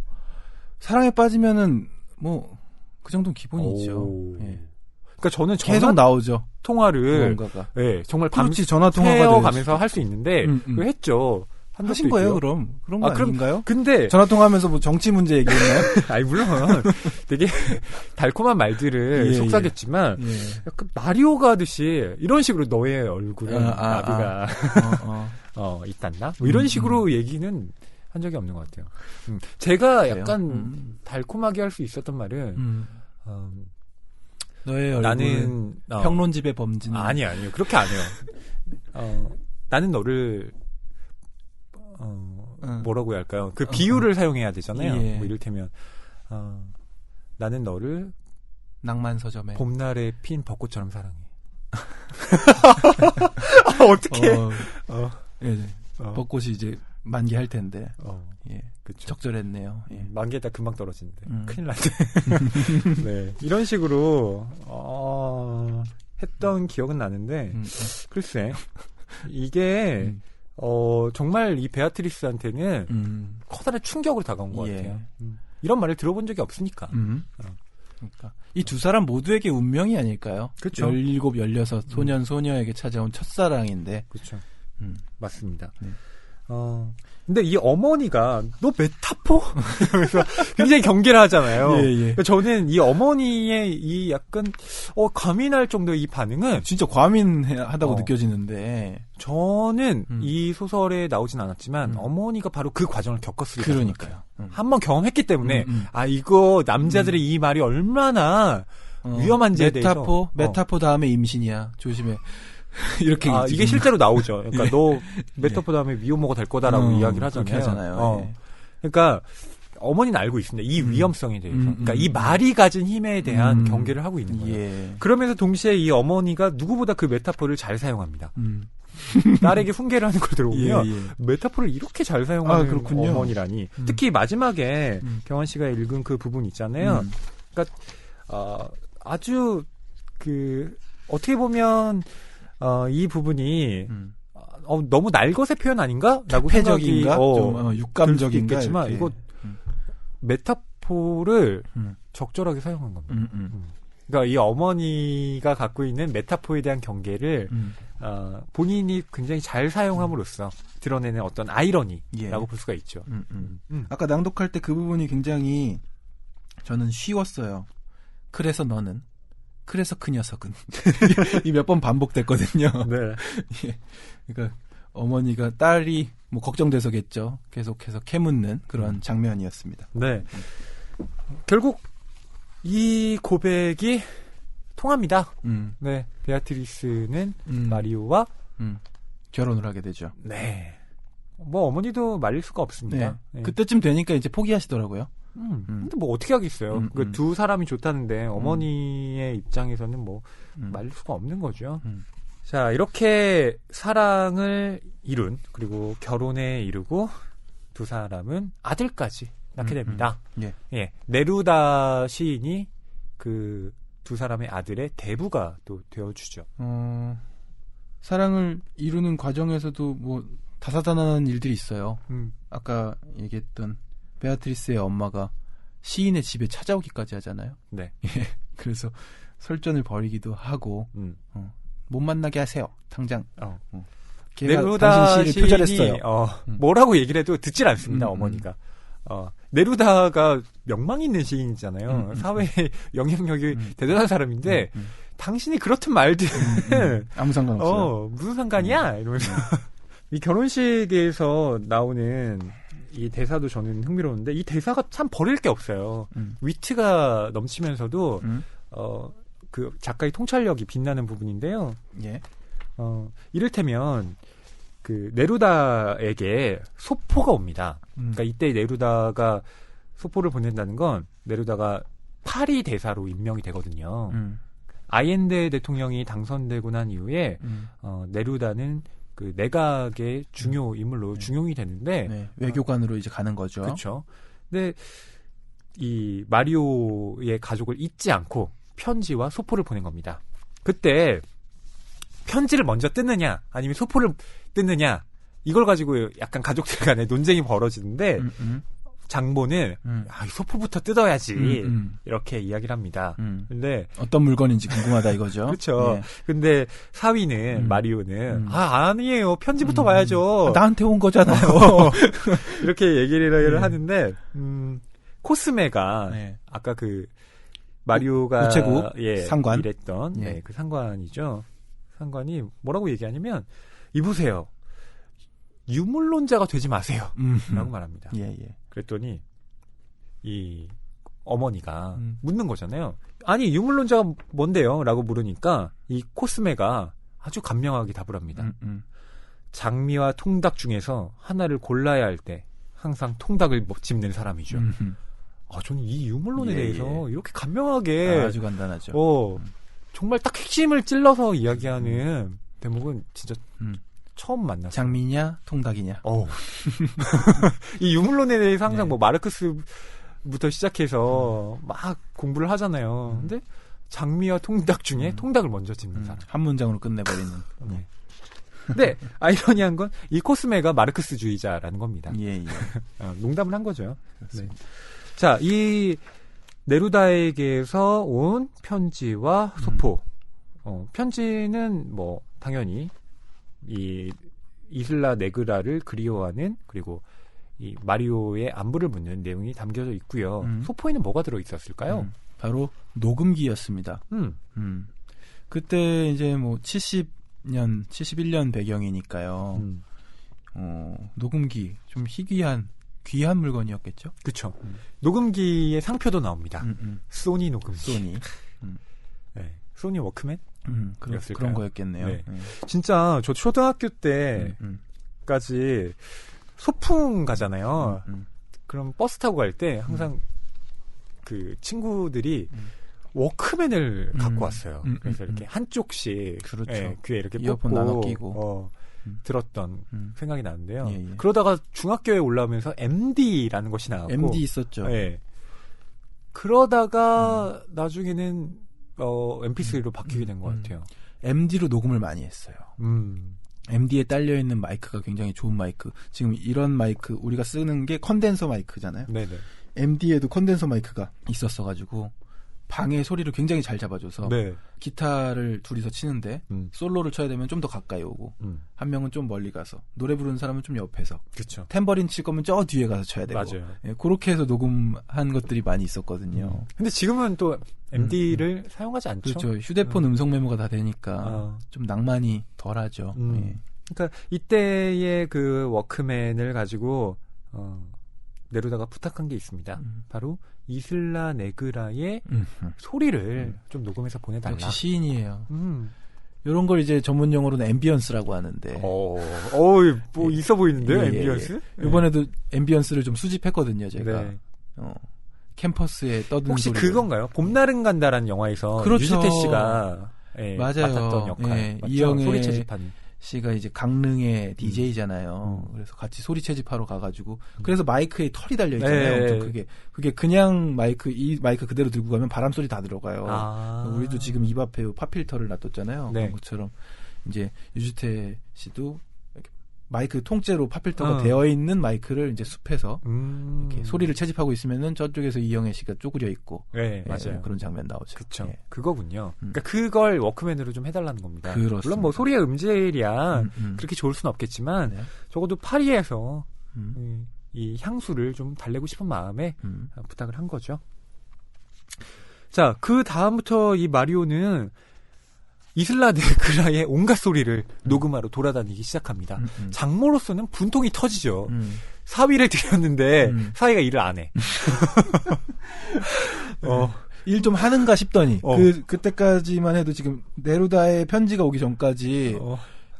사랑에 빠지면은 뭐 그 정도는 기본이죠. 그러니까 저는 계속 나오죠. 통화를 뭔가가. 정말 그렇지, 전화 통화가 가면서 할 수 있는데 그거 했죠. 하신 거예요, 그럼? 그런 거 아닌가요? 근데 전화 통화하면서 뭐 정치 문제 얘기했나요? 아니 물론 되게 달콤한 말들을 속삭였지만 약간 마리오가 하듯이 이런 식으로 너의 얼굴은 나비가 있단다. 뭐 이런 식으로 얘기는 한 적이 없는 것 같아요. 제가 약간 달콤하게 할 수 있었던 말은 너의 얼굴은 나는 평론집의 범진은 아니요 그렇게 안 해요. 나는 너를 뭐라고 해야 할까요? 그 비유를 사용해야 되잖아요. 뭐 이를테면 나는 너를 낭만 서점에 봄날에 핀 벚꽃처럼 사랑해. 어떻게? 예, 벚꽃이 이제 만개할 텐데. 예, 그쵸. 적절했네요. 예. 만개다 금방 떨어지는데. 큰일 났네. 네. 이런 식으로, 했던 기억은 나는데, 글쎄, 이게, 정말 이 베아트리스한테는 커다란 충격으로 다가온 것 같아요. 이런 말을 들어본 적이 없으니까. 그러니까 이 두 사람 모두에게 운명이 아닐까요? 그렇죠. 17, 16 소년 소녀에게 찾아온 첫사랑인데. 그렇죠. 맞습니다. 근데 이 어머니가 너 메타포? 이러면서 굉장히 경계를 하잖아요. 예. 그러니까 저는 이 어머니의 이 약간 과민할 정도의 이 반응은 진짜 과민하다고 느껴지는데 저는 이 소설에 나오진 않았지만 어머니가 바로 그 과정을 겪었을 거예요. 그러니까요. 한번 경험했기 때문에 이거 남자들의 이 말이 얼마나 위험한지에 대해서 메타포 다음에 임신이야. 조심해. 이렇게 이게 실제로 나오죠. 그러니까 너 메타포 다음에 미혼모가 될 거다라고 이야기를 하잖아요. 그러니까 어머니는 알고 있습니다. 이 위험성에 대해서. 그러니까 이 말이 가진 힘에 대한 경계를 하고 있는 거예요. 예. 그러면서 동시에 이 어머니가 누구보다 그 메타포를 잘 사용합니다. 딸에게 훈계를 하는 걸 들어보면 메타포를 이렇게 잘 사용하는 어머니라니. 특히 마지막에 경환 씨가 읽은 그 부분 있잖아요. 그러니까 아주 어떻게 보면 이 부분이 너무 날것의 표현 아닌가?라고 생각이 좀 육감적인가 있겠지만 이거 메타포를 적절하게 사용한 겁니다. 그러니까 이 어머니가 갖고 있는 메타포에 대한 경계를 본인이 굉장히 잘 사용함으로써 드러내는 어떤 아이러니라고 볼 수가 있죠. 아까 낭독할 때 그 부분이 굉장히 저는 쉬웠어요. 그래서 너는 그래서 그 녀석은 이 몇 번 반복됐거든요. 네. 예. 그러니까 어머니가 딸이 뭐 걱정돼서겠죠. 계속해서 캐묻는 그런 장면이었습니다. 네. 결국 이 고백이 통합니다. 네. 베아트리스는 마리오와 결혼을 하게 되죠. 네. 뭐 어머니도 말릴 수가 없습니다. 네. 네. 그때쯤 되니까 이제 포기하시더라고요. 근데 뭐 어떻게 하겠어요. 그 두 사람이 좋다는데 어머니의 입장에서는 뭐 말릴 수가 없는 거죠. 자, 이렇게 사랑을 이룬 그리고 결혼에 이르고 두 사람은 아들까지 낳게 됩니다. 예. 네루다 시인이 그 두 사람의 아들의 대부가 또 되어주죠. 사랑을 이루는 과정에서도 뭐 다사다난한 일들이 있어요. 아까 얘기했던 베아트리스의 엄마가 시인의 집에 찾아오기까지 하잖아요. 네. 예. 그래서 설전을 벌이기도 하고 못 만나게 하세요. 당장. 네루다 당신 시를 표절했어요. 뭐라고 얘기를 해도 듣질 않습니다. 어머니가. 네루다가 명망 있는 시인이잖아요. 사회에 영향력이 대단한 사람인데 당신이 그렇든 말든 아무 상관없어요. 무슨 상관이야? 이러면서 이 결혼식에서 나오는 이 대사도 저는 흥미로운데 이 대사가 참 버릴 게 없어요. 위트가 넘치면서도 그 작가의 통찰력이 빛나는 부분인데요. 예. 이를테면 그 네루다에게 소포가 옵니다. 그러니까 이때 네루다가 소포를 보낸다는 건 네루다가 파리 대사로 임명이 되거든요. 아옌데 대통령이 당선되고 난 이후에 네루다는 그 내각의 중요 인물로 중용이 되는데 외교관으로 이제 가는 거죠. 그렇죠. 근데 이 마리오의 가족을 잊지 않고 편지와 소포를 보낸 겁니다. 그때 편지를 먼저 뜯느냐 아니면 소포를 뜯느냐 이걸 가지고 약간 가족들 간에 논쟁이 벌어지는데 장본은 소포부터 뜯어야지 이렇게 이야기를 합니다. 근데 어떤 물건인지 궁금하다 이거죠. 그렇죠. 예. 근데 사위는 마리오는 아니에요. 편지부터 봐야죠. 나한테 온 거잖아요. 이렇게 얘기를 하는데 코스메가 아까 그 마리오가 우체국 상관 일했던 그 상관이죠. 상관이 뭐라고 얘기하냐면 이보세요. 유물론자가 되지 마세요. 라고 말합니다. 그랬더니 이 어머니가 묻는 거잖아요. 아니 유물론자가 뭔데요? 라고 물으니까 이 코스메가 아주 간명하게 답을 합니다. 장미와 통닭 중에서 하나를 골라야 할 때 항상 통닭을 집는 사람이죠. 저는 이 유물론에 대해서 이렇게 간명하게 아주 간단하죠. 정말 딱 핵심을 찔러서 이야기하는 대목은 진짜 처음 만났어요. 장미냐 통닭이냐. 이 유물론에 대해서 항상 뭐 마르크스부터 시작해서 막 공부를 하잖아요. 근데 장미와 통닭 중에 통닭을 먼저 짚는 사람. 한 문장으로 끝내버리는. 네. 근데 아이러니한 건 이 코스메가 마르크스주의자라는 겁니다. 예. 농담을 한 거죠. 네. 자, 이 네루다에게서 온 편지와 소포. 편지는 뭐 당연히 이 이슬라 네그라를 그리워하는 그리고 이 마리오의 안부를 묻는 내용이 담겨져 있고요. 소포에는 뭐가 들어 있었을까요? 바로 녹음기였습니다. 그때 이제 뭐 71년 배경이니까요. 녹음기 좀 귀한 물건이었겠죠? 그렇죠. 녹음기의 상표도 나옵니다. 소니 녹음기. 소니. 네. 소니 워크맨? 그런 거였겠네요. 네. 진짜 저 초등학교 때까지 소풍 가잖아요. 그럼 버스 타고 갈 때 항상 그 친구들이 워크맨을 갖고 왔어요. 그래서 이렇게 한쪽씩 그렇죠. 귀에 이렇게 이어폰 나눠 끼고 들었던 생각이 나는데요. 예. 그러다가 중학교에 올라오면서 MD라는 것이 나왔고 MD 있었죠. 예. 그러다가 나중에는 MP3로 바뀌게 된 것 같아요. MD로 녹음을 많이 했어요. MD에 딸려있는 마이크가 굉장히 좋은 마이크. 지금 이런 마이크 우리가 쓰는 게 컨덴서 마이크잖아요. 네네. MD에도 컨덴서 마이크가 있었어가지고 방의 소리를 굉장히 잘 잡아줘서 기타를 둘이서 치는데 솔로를 쳐야 되면 좀 더 가까이 오고 한 명은 좀 멀리 가서 노래 부르는 사람은 좀 옆에서 그쵸. 탬버린 칠 거면 저 뒤에 가서 쳐야 되고 맞아요. 예, 그렇게 해서 녹음한 것들이 많이 있었거든요. 근데 지금은 또 MD를 사용하지 않죠. 그렇죠. 휴대폰 음성 메모가 다 되니까 좀 낭만이 덜하죠. 예. 그러니까 이때의 그 워크맨을 가지고 네루다가 부탁한 게 있습니다. 바로 이슬라 네그라의 소리를 좀 녹음해서 보내달라. 역시 시인이에요. 이런 걸 이제 전문 용어로는 앰비언스라고 하는데. 뭐 있어 보이는데요, 앰비언스? 이번에도 앰비언스를 좀 수집했거든요, 제가. 네. 캠퍼스에 떠드는 혹시 소리를. 그건가요? 봄날은 간다라는 영화에서 그렇죠. 유지태 씨가 맞아요. 맡았던 역할. 이영애 소리 채집하는. 씨가 이제 강릉의 DJ잖아요. 그래서 같이 소리 채집하러 가가지고 그래서 마이크에 털이 달려 있잖아요. 엄청 그게 그냥 이 마이크 그대로 들고 가면 바람 소리 다 들어가요. 우리도 지금 입 앞에 팝필터를 놔뒀잖아요. 그런 것처럼 이제 유지태 씨도 마이크 통째로 팝필터가 되어 있는 마이크를 이제 숲에서 이렇게 소리를 채집하고 있으면은 저쪽에서 이영애 씨가 쪼그려 있고, 맞아요. 그런 장면 나오죠. 그렇죠. 그거군요. 그러니까 그걸 워크맨으로 좀 해달라는 겁니다. 그렇습니다. 물론 뭐 소리의 음질이야 그렇게 좋을 수는 없겠지만 적어도 파리에서 이 향수를 좀 달래고 싶은 마음에 부탁을 한 거죠. 자, 그 다음부터 이 마리오는 이슬라 네그라의 온갖 소리를 녹음하러 돌아다니기 시작합니다. 장모로서는 분통이 터지죠. 사위를 들였는데 사위가 일을 안 해. 일 좀 하는가 싶더니 그때까지만 해도 지금 네루다의 편지가 오기 전까지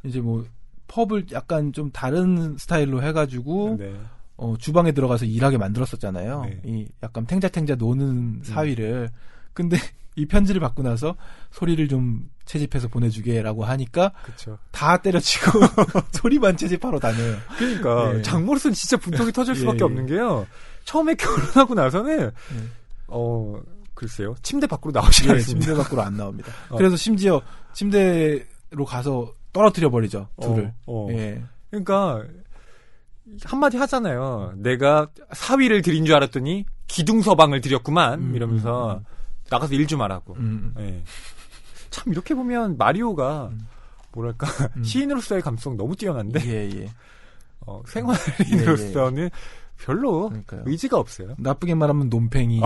이제 뭐 펍을 약간 좀 다른 스타일로 해가지고 주방에 들어가서 일하게 만들었었잖아요. 이 약간 탱자탱자 노는 사위를. 근데 이 편지를 받고 나서 소리를 좀 채집해서 보내주게라고 하니까 다 때려치고 소리만 채집하러 다녀요. 그러니까 장모로서는 진짜 분통이 터질 수밖에 없는 게요. 처음에 결혼하고 나서는 글쎄요. 침대 밖으로 나오지 않습니다. 침대 밖으로 안 나옵니다. 그래서 심지어 침대로 가서 떨어뜨려 버리죠. 둘을. 그러니까 한마디 하잖아요. 내가 사위를 들인 줄 알았더니 기둥서방을 들였구만. 이러면서 나가서 일 좀 하라고. 참 이렇게 보면 마리오가 뭐랄까 시인으로서의 감성 너무 뛰어난데 생활인으로서는 별로 그러니까요. 의지가 없어요. 나쁘게 말하면 논팽이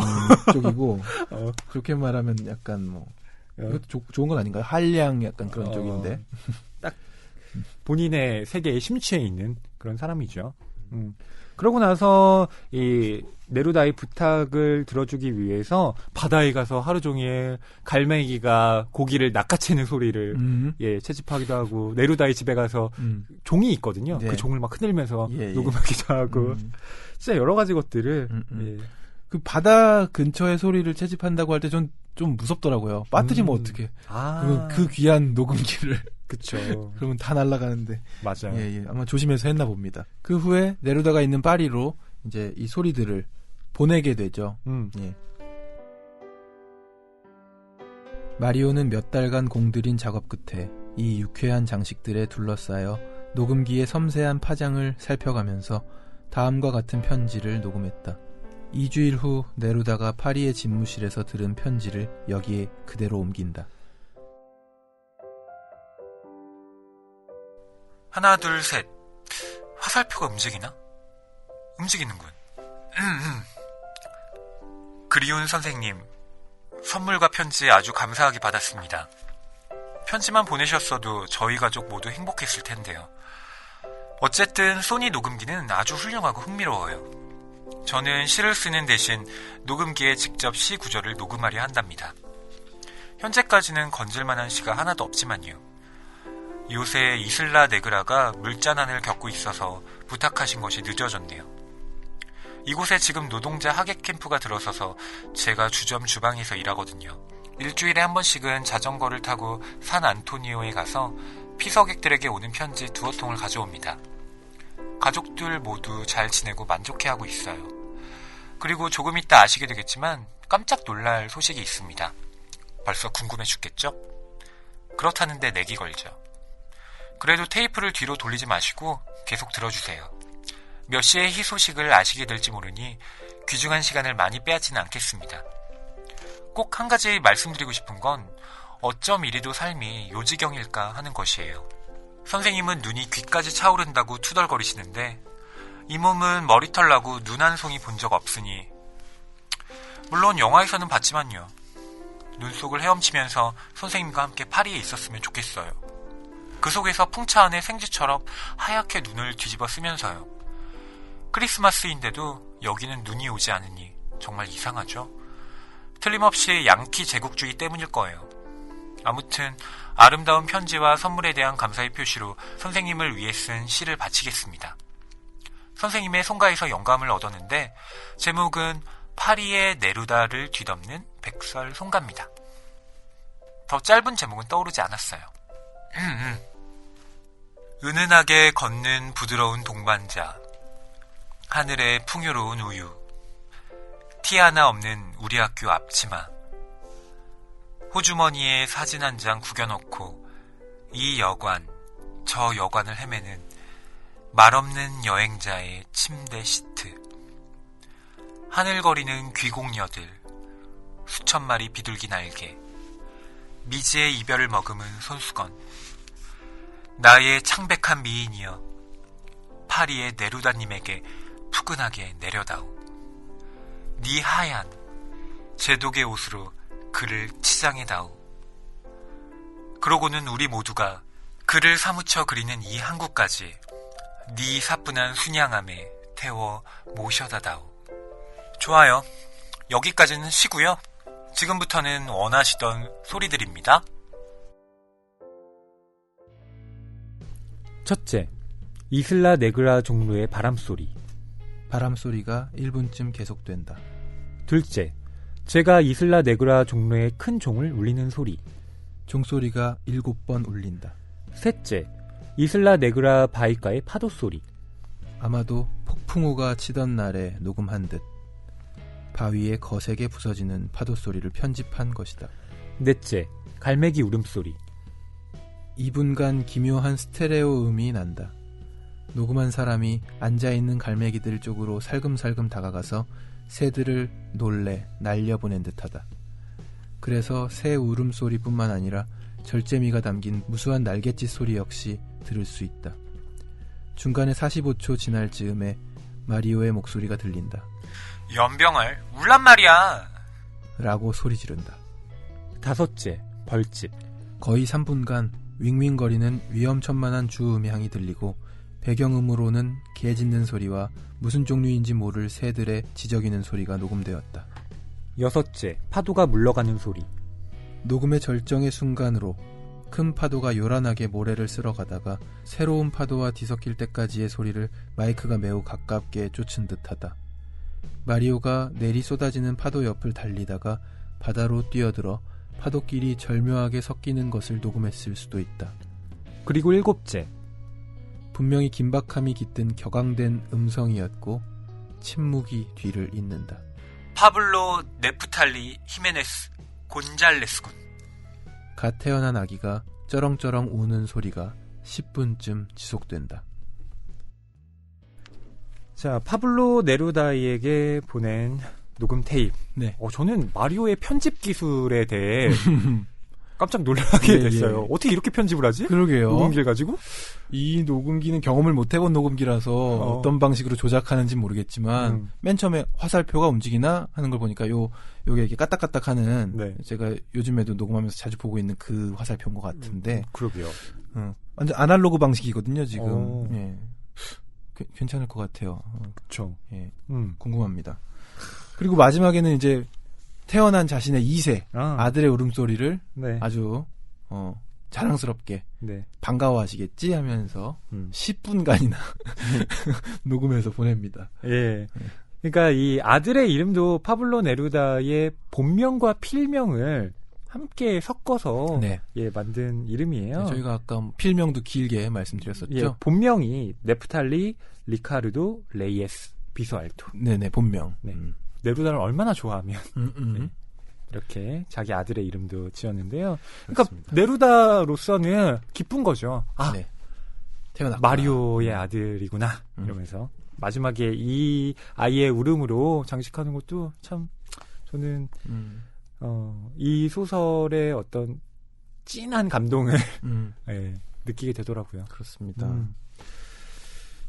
쪽이고 좋게 말하면 약간 뭐 이것도 좋은 건 아닌가요? 한량 약간 그런 쪽인데 딱 본인의 세계에 심취해 있는 그런 사람이죠. 그러고 나서 이 네루다의 부탁을 들어주기 위해서 바다에 가서 하루 종일 갈매기가 고기를 낚아채는 소리를 채집하기도 하고 네루다의 집에 가서 종이 있거든요. 그 종을 막 흔들면서 녹음하기도 하고 진짜 여러 가지 것들을 그 바다 근처의 소리를 채집한다고 할 때 좀 무섭더라고요. 빠뜨리면 어떡해. 그 귀한 녹음기를. 그쵸. 그러면 다 날아가는데. 맞아요. 예, 아마 조심해서 했나 봅니다. 그 후에 네루다가 있는 파리로 이제 이 소리들을 보내게 되죠. 예. 마리오는 몇 달간 공들인 작업 끝에 이 유쾌한 장식들에 둘러싸여 녹음기의 섬세한 파장을 살펴가면서 다음과 같은 편지를 녹음했다. 2주일 후 네루다가 파리의 집무실에서 들은 편지를 여기에 그대로 옮긴다. 하나, 둘, 셋. 화살표가 움직이나? 움직이는군. 그리운 선생님, 선물과 편지 아주 감사하게 받았습니다. 편지만 보내셨어도 저희 가족 모두 행복했을 텐데요. 어쨌든 소니 녹음기는 아주 훌륭하고 흥미로워요. 저는 시를 쓰는 대신 녹음기에 직접 시 구절을 녹음하려 한답니다. 현재까지는 건질만한 시가 하나도 없지만요. 요새 이슬라 네그라가 물자난을 겪고 있어서 부탁하신 것이 늦어졌네요. 이곳에 지금 노동자 하객 캠프가 들어서서 제가 주점 주방에서 일하거든요. 일주일에 한 번씩은 자전거를 타고 산 안토니오에 가서 피서객들에게 오는 편지 2통을 가져옵니다. 가족들 모두 잘 지내고 만족해하고 있어요. 그리고 조금 이따 아시게 되겠지만 깜짝 놀랄 소식이 있습니다. 벌써 궁금해 죽겠죠? 그렇다는데 내기 걸죠. 그래도 테이프를 뒤로 돌리지 마시고 계속 들어주세요. 몇 시에 희소식을 아시게 될지 모르니 귀중한 시간을 많이 빼앗지는 않겠습니다. 꼭 한 가지 말씀드리고 싶은 건 어쩜 이리도 삶이 요지경일까 하는 것이에요. 선생님은 눈이 귀까지 차오른다고 투덜거리시는데 이 몸은 머리털 나고 눈 한 송이 본 적 없으니, 물론 영화에서는 봤지만요. 눈 속을 헤엄치면서 선생님과 함께 파리에 있었으면 좋겠어요. 그 속에서 풍차 안에 생쥐처럼 하얗게 눈을 뒤집어 쓰면서요. 크리스마스인데도 여기는 눈이 오지 않으니 정말 이상하죠? 틀림없이 양키 제국주의 때문일 거예요. 아무튼 아름다운 편지와 선물에 대한 감사의 표시로 선생님을 위해 쓴 시를 바치겠습니다. 선생님의 송가에서 영감을 얻었는데 제목은 파리의 네루다를 뒤덮는 백설 송가입니다. 더 짧은 제목은 떠오르지 않았어요. 은은하게 걷는 부드러운 동반자, 하늘의 풍요로운 우유, 티 하나 없는 우리 학교 앞치마, 호주머니에 사진 한 장 구겨놓고 이 여관, 저 여관을 헤매는 말없는 여행자의 침대 시트, 하늘거리는 귀공녀들, 수천 마리 비둘기 날개, 미지의 이별을 머금은 손수건, 나의 창백한 미인이여 파리의 네루다님에게 푸근하게 내려다오. 네 하얀 제독의 옷으로 그를 치장해다오. 그러고는 우리 모두가 그를 사무쳐 그리는 이 항구까지 네 사뿐한 순양함에 태워 모셔다다오. 좋아요. 여기까지는 쉬고요. 지금부터는 원하시던 소리들입니다. 첫째, 이슬라 네그라 종로의 바람소리. 바람소리가 1분쯤 계속된다. 둘째, 제가 이슬라 네그라 종로의 큰 종을 울리는 소리. 종소리가 7번 울린다. 셋째, 이슬라 네그라 바위가의 파도 소리. 아마도 폭풍우가 치던 날에 녹음한 듯 바위에 거세게 부서지는 파도 소리를 편집한 것이다. 넷째, 갈매기 울음소리. 2분간 기묘한 스테레오 음이 난다. 녹음한 사람이 앉아있는 갈매기들 쪽으로 살금살금 다가가서 새들을 놀래 날려보낸 듯하다. 그래서 새 울음소리뿐만 아니라 절제미가 담긴 무수한 날갯짓 소리 역시 들을 수 있다. 중간에 45초 지날 즈음에 마리오의 목소리가 들린다. 연병을 울란 말이야 라고 소리 지른다. 다섯째, 벌집. 거의 3분간 윙윙거리는 위험천만한 주음향이 들리고 배경음으로는 개 짖는 소리와 무슨 종류인지 모를 새들의 지저귀는 소리가 녹음되었다. 여섯째, 파도가 물러가는 소리. 녹음의 절정의 순간으로 큰 파도가 요란하게 모래를 쓸어가다가 새로운 파도와 뒤섞일 때까지의 소리를 마이크가 매우 가깝게 쫓은 듯하다. 마리오가 내리 쏟아지는 파도 옆을 달리다가 바다로 뛰어들어 파도끼리 절묘하게 섞이는 것을 녹음했을 수도 있다. 그리고 7째. 분명히 긴박함이 깃든 격앙된 음성이었고 침묵이 뒤를 잇는다. 파블로 네프탈리 히메네스 곤잘레스군. 갓 태어난 아기가 쩌렁쩌렁 우는 소리가 10분쯤 지속된다. 자, 파블로 네루다이에게 보낸 녹음 테이프. 네. 저는 마리오의 편집 기술에 대해 깜짝 놀라게 됐어요. 예. 어떻게 이렇게 편집을 하지? 그러게요. 녹음기를 가지고? 이 녹음기는 경험을 못 해본 녹음기라서 어떤 방식으로 조작하는지 모르겠지만 맨 처음에 화살표가 움직이나 하는 걸 보니까 요게 이렇게 까딱까딱하는 네. 제가 요즘에도 녹음하면서 자주 보고 있는 그 화살표인 것 같은데. 그러게요. 완전 아날로그 방식이거든요 지금. 예. 괜찮을 것 같아요. 그렇죠. 예. 궁금합니다. 그리고 마지막에는 이제 태어난 자신의 2세 아들의 울음소리를 네. 아주 자랑스럽게 네. 반가워하시겠지 하면서 10분간이나 녹음해서 보냅니다. 예. 그러니까 이 아들의 이름도 파블로 네루다의 본명과 필명을 함께 섞어서 네. 예, 만든 이름이에요. 네, 저희가 아까 필명도 길게 말씀드렸었죠. 예, 본명이 네프탈리 리카르도 레이에스 비소알토. 네네, 본명. 네. 네루다를 얼마나 좋아하면 네, 이렇게 자기 아들의 이름도 지었는데요. 그러니까 그렇습니다. 네루다로서는 기쁜 거죠. 아, 네. 태어났구나. 마리오의 아들이구나 이러면서 마지막에 이 아이의 울음으로 장식하는 것도 참 저는 이 소설의 어떤 찐한 감동을 네, 느끼게 되더라고요. 그렇습니다.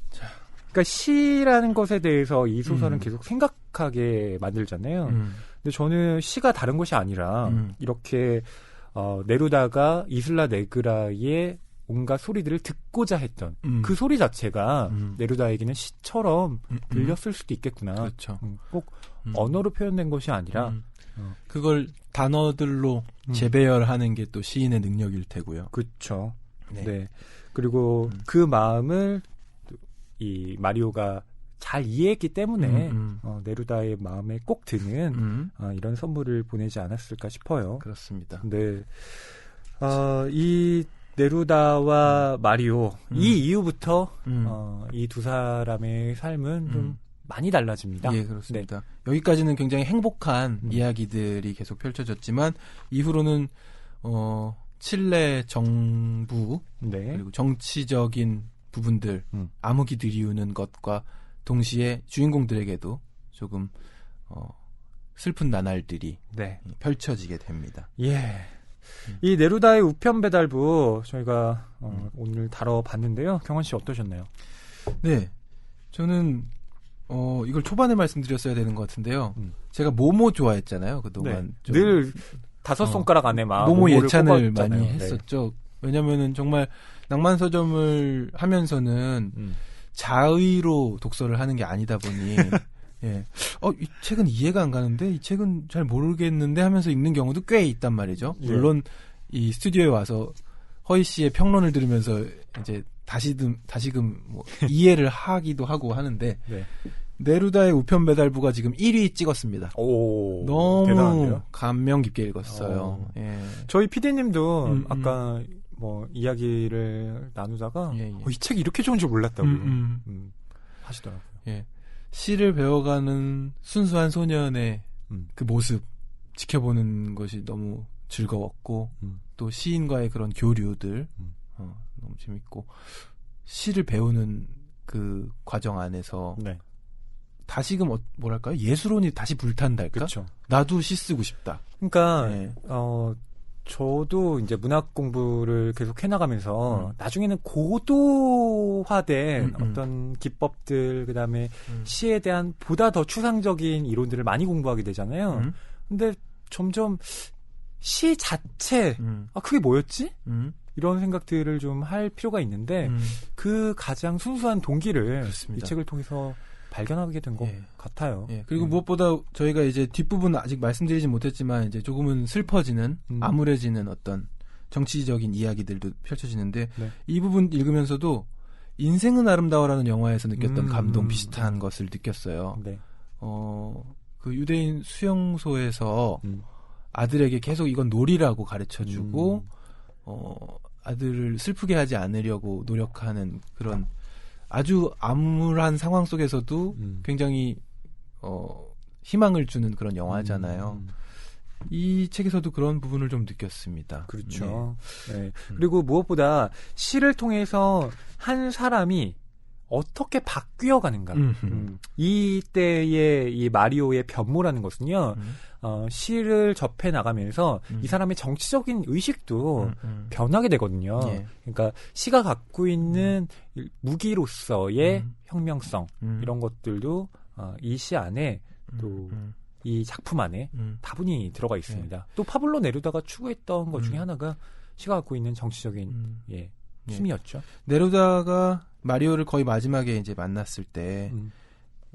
자, 그러니까 시라는 것에 대해서 이 소설은 계속 생각하게 만들잖아요. 근데 저는 시가 다른 것이 아니라 이렇게 네루다가 이슬라 네그라의 온갖 소리들을 듣고자 했던 그 소리 자체가 네루다에게는 시처럼 들렸을 수도 있겠구나. 그렇죠. 꼭 언어로 표현된 것이 아니라 그걸 단어들로 재배열하는 게 또 시인의 능력일 테고요. 그렇죠. 네. 네. 그리고 그 마음을 이 마리오가 잘 이해했기 때문에 네루다의 마음에 꼭 드는 이런 선물을 보내지 않았을까 싶어요. 그렇습니다. 네. 이 네루다와 마리오 이 이후부터 이 두 사람의 삶은 좀 많이 달라집니다. 예, 그렇습니다. 네. 여기까지는 굉장히 행복한 이야기들이 계속 펼쳐졌지만 이후로는 칠레 정부 네. 그리고 정치적인 부분들 암흑이 들이우는 것과 동시에 주인공들에게도 조금 슬픈 나날들이 네. 펼쳐지게 됩니다. 예. 이 네루다의 우편 배달부 저희가 오늘 다뤄봤는데요. 경원 씨 어떠셨나요? 네, 저는 이걸 초반에 말씀드렸어야 되는 것 같은데요. 제가 모모 좋아했잖아요. 그동안 네. 늘 5손가락 안에 모모 예찬을 꼽았잖아요. 많이 했었죠. 왜냐면은 정말 낭만 서점을 하면서는 자의로 독서를 하는 게 아니다 보니 예. 이 책은 이해가 안 가는데 이 책은 잘 모르겠는데 하면서 읽는 경우도 꽤 있단 말이죠. 물론 이 스튜디오에 와서 허희 씨의 평론을 들으면서 이제 다시금 뭐 이해를 하기도 하고 하는데 네. 네루다의 우편 배달부가 지금 1위 찍었습니다. 오, 너무 대단한데요? 감명 깊게 읽었어요. 예. 저희 PD님도 아까 뭐 이야기를 나누다가 이 책이 이렇게 좋은 줄 몰랐다고 하시더라고요. 예. 시를 배워가는 순수한 소년의 그 모습 지켜보는 것이 너무 즐거웠고 또 시인과의 그런 교류들 너무 재밌고 시를 배우는 그 과정 안에서 네. 다시금 뭐랄까요? 예술혼이 다시 불탄달까? 그쵸. 나도 시 쓰고 싶다. 그러니까 저도 이제 문학 공부를 계속 해나가면서 나중에는 고도화된 어떤 기법들 그다음에 시에 대한 보다 더 추상적인 이론들을 많이 공부하게 되잖아요. 근데 점점 시 자체 그게 뭐였지? 이런 생각들을 좀 할 필요가 있는데 그 가장 순수한 동기를 그렇습니다. 이 책을 통해서 발견하게 된 것 같아요. 예. 그리고 무엇보다 저희가 이제 뒷부분 아직 말씀드리지 못했지만 이제 조금은 슬퍼지는 암울해지는 어떤 정치적인 이야기들도 펼쳐지는데 이 부분 읽으면서도 인생은 아름다워라는 영화에서 느꼈던 감동 비슷한 것을 느꼈어요. 네. 그 유대인 수용소에서 아들에게 계속 이건 놀이라고 가르쳐주고 아들을 슬프게 하지 않으려고 노력하는 그런 아주 암울한 상황 속에서도 굉장히 희망을 주는 그런 영화잖아요. 이 책에서도 그런 부분을 좀 느꼈습니다. 그렇죠. 네. 그리고 무엇보다 시를 통해서 한 사람이 어떻게 바뀌어 가는가. 이때의 이 마리오의 변모라는 것은요, 시를 접해 나가면서 이 사람의 정치적인 의식도 변하게 되거든요. 예. 그러니까 시가 갖고 있는 무기로서의 혁명성, 이런 것들도 이 시 안에 또 이 작품 안에 다분히 들어가 있습니다. 예. 또 파블로 네루다가 추구했던 것 중에 하나가 시가 갖고 있는 정치적인 힘이었죠. 네루다가 마리오를 거의 마지막에 이제 만났을 때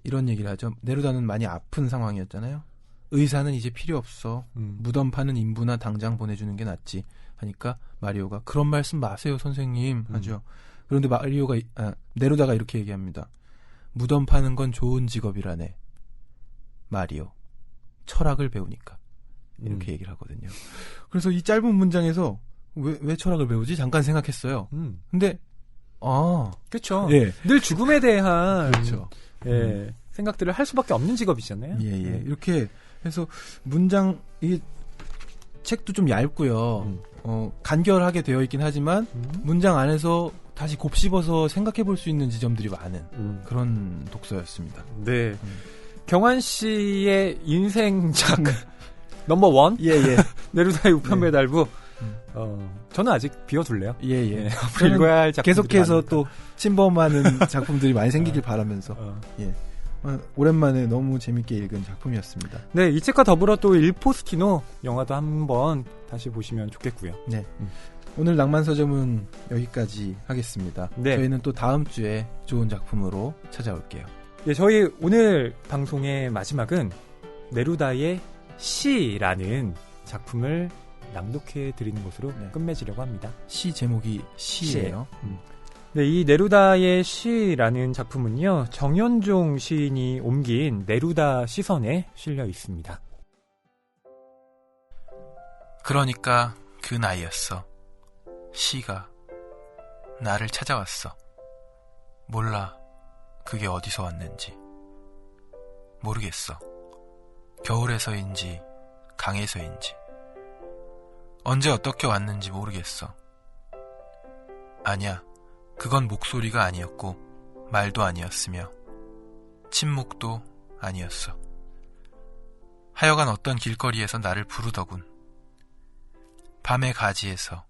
이런 얘기를 하죠. 네루다는 많이 아픈 상황이었잖아요. 의사는 이제 필요 없어. 무덤 파는 인부나 당장 보내주는 게 낫지. 하니까 마리오가 그런 말씀 마세요, 선생님. 하죠. 그런데 네루다가 이렇게 얘기합니다. 무덤 파는 건 좋은 직업이라네. 마리오. 철학을 배우니까. 이렇게 얘기를 하거든요. 그래서 이 짧은 문장에서 왜 철학을 배우지? 잠깐 생각했어요. 근데 그렇죠. 예. 늘 죽음에 대한 그렇죠. 생각들을 할 수밖에 없는 직업이잖아요. 예. 이렇게 해서 이 책도 좀 얇고요. 간결하게 되어 있긴 하지만 문장 안에서 다시 곱씹어서 생각해 볼 수 있는 지점들이 많은 그런 독서였습니다. 네. 경환 씨의 인생작 넘버 원? 예. 네루다의 우편배달부. 저는 아직 비워둘래요. 예. 앞으로 읽어야 할 작품들이 계속해서 많으니까. 또 침범하는 작품들이 많이 생기길 바라면서 예. 오랜만에 너무 재밌게 읽은 작품이었습니다. 네, 이 책과 더불어 또 일 포스티노 영화도 한번 다시 보시면 좋겠고요. 네. 오늘 낭만서점은 여기까지 하겠습니다. 네. 저희는 또 다음 주에 좋은 작품으로 찾아올게요. 예, 저희 오늘 방송의 마지막은 네루다의 시라는 작품을 낭독해 드리는 것으로 끝맺으려고 합니다. 시 제목이 시예요. 네, 이 네루다의 시라는 작품은요, 정현종 시인이 옮긴 네루다 시선에 실려 있습니다. 그러니까 그 나이였어. 시가 나를 찾아왔어. 몰라 그게 어디서 왔는지. 모르겠어. 겨울에서인지 강에서인지. 언제 어떻게 왔는지 모르겠어. 아니야, 그건 목소리가 아니었고 말도 아니었으며 침묵도 아니었어. 하여간 어떤 길거리에서 나를 부르더군. 밤의 가지에서,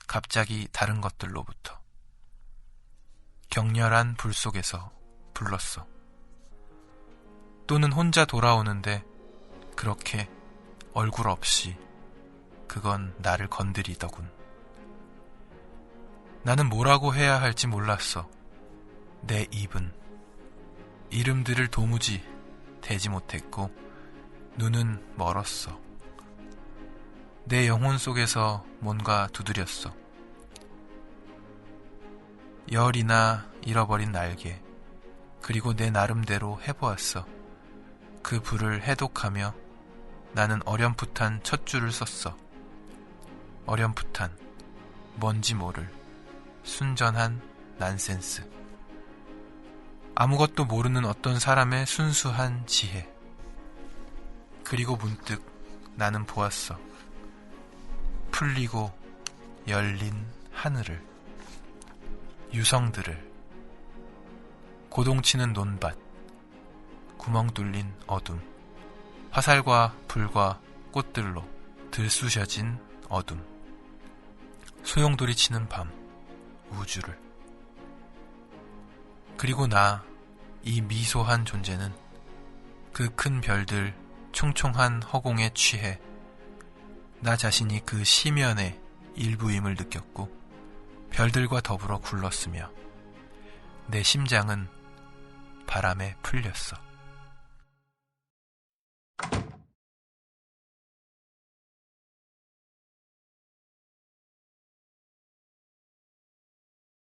갑자기 다른 것들로부터, 격렬한 불 속에서 불렀어. 또는 혼자 돌아오는데 그렇게 얼굴 없이 그건 나를 건드리더군. 나는 뭐라고 해야 할지 몰랐어. 내 입은 이름들을 도무지 대지 못했고 눈은 멀었어. 내 영혼 속에서 뭔가 두드렸어. 열이나 잃어버린 날개, 그리고 내 나름대로 해보았어. 그 불을 해독하며 나는 어렴풋한 첫 줄을 썼어. 어렴풋한, 뭔지 모를 순전한 난센스. 아무것도 모르는 어떤 사람의 순수한 지혜. 그리고 문득 나는 보았어. 풀리고 열린 하늘을, 유성들을, 고동치는 논밭, 구멍 뚫린 어둠, 화살과 불과 꽃들로 들쑤셔진 어둠, 소용돌이 치는 밤, 우주를. 그리고 나, 이 미소한 존재는 그 큰 별들 총총한 허공에 취해 나 자신이 그 시면의 일부임을 느꼈고 별들과 더불어 굴렀으며 내 심장은 바람에 풀렸어.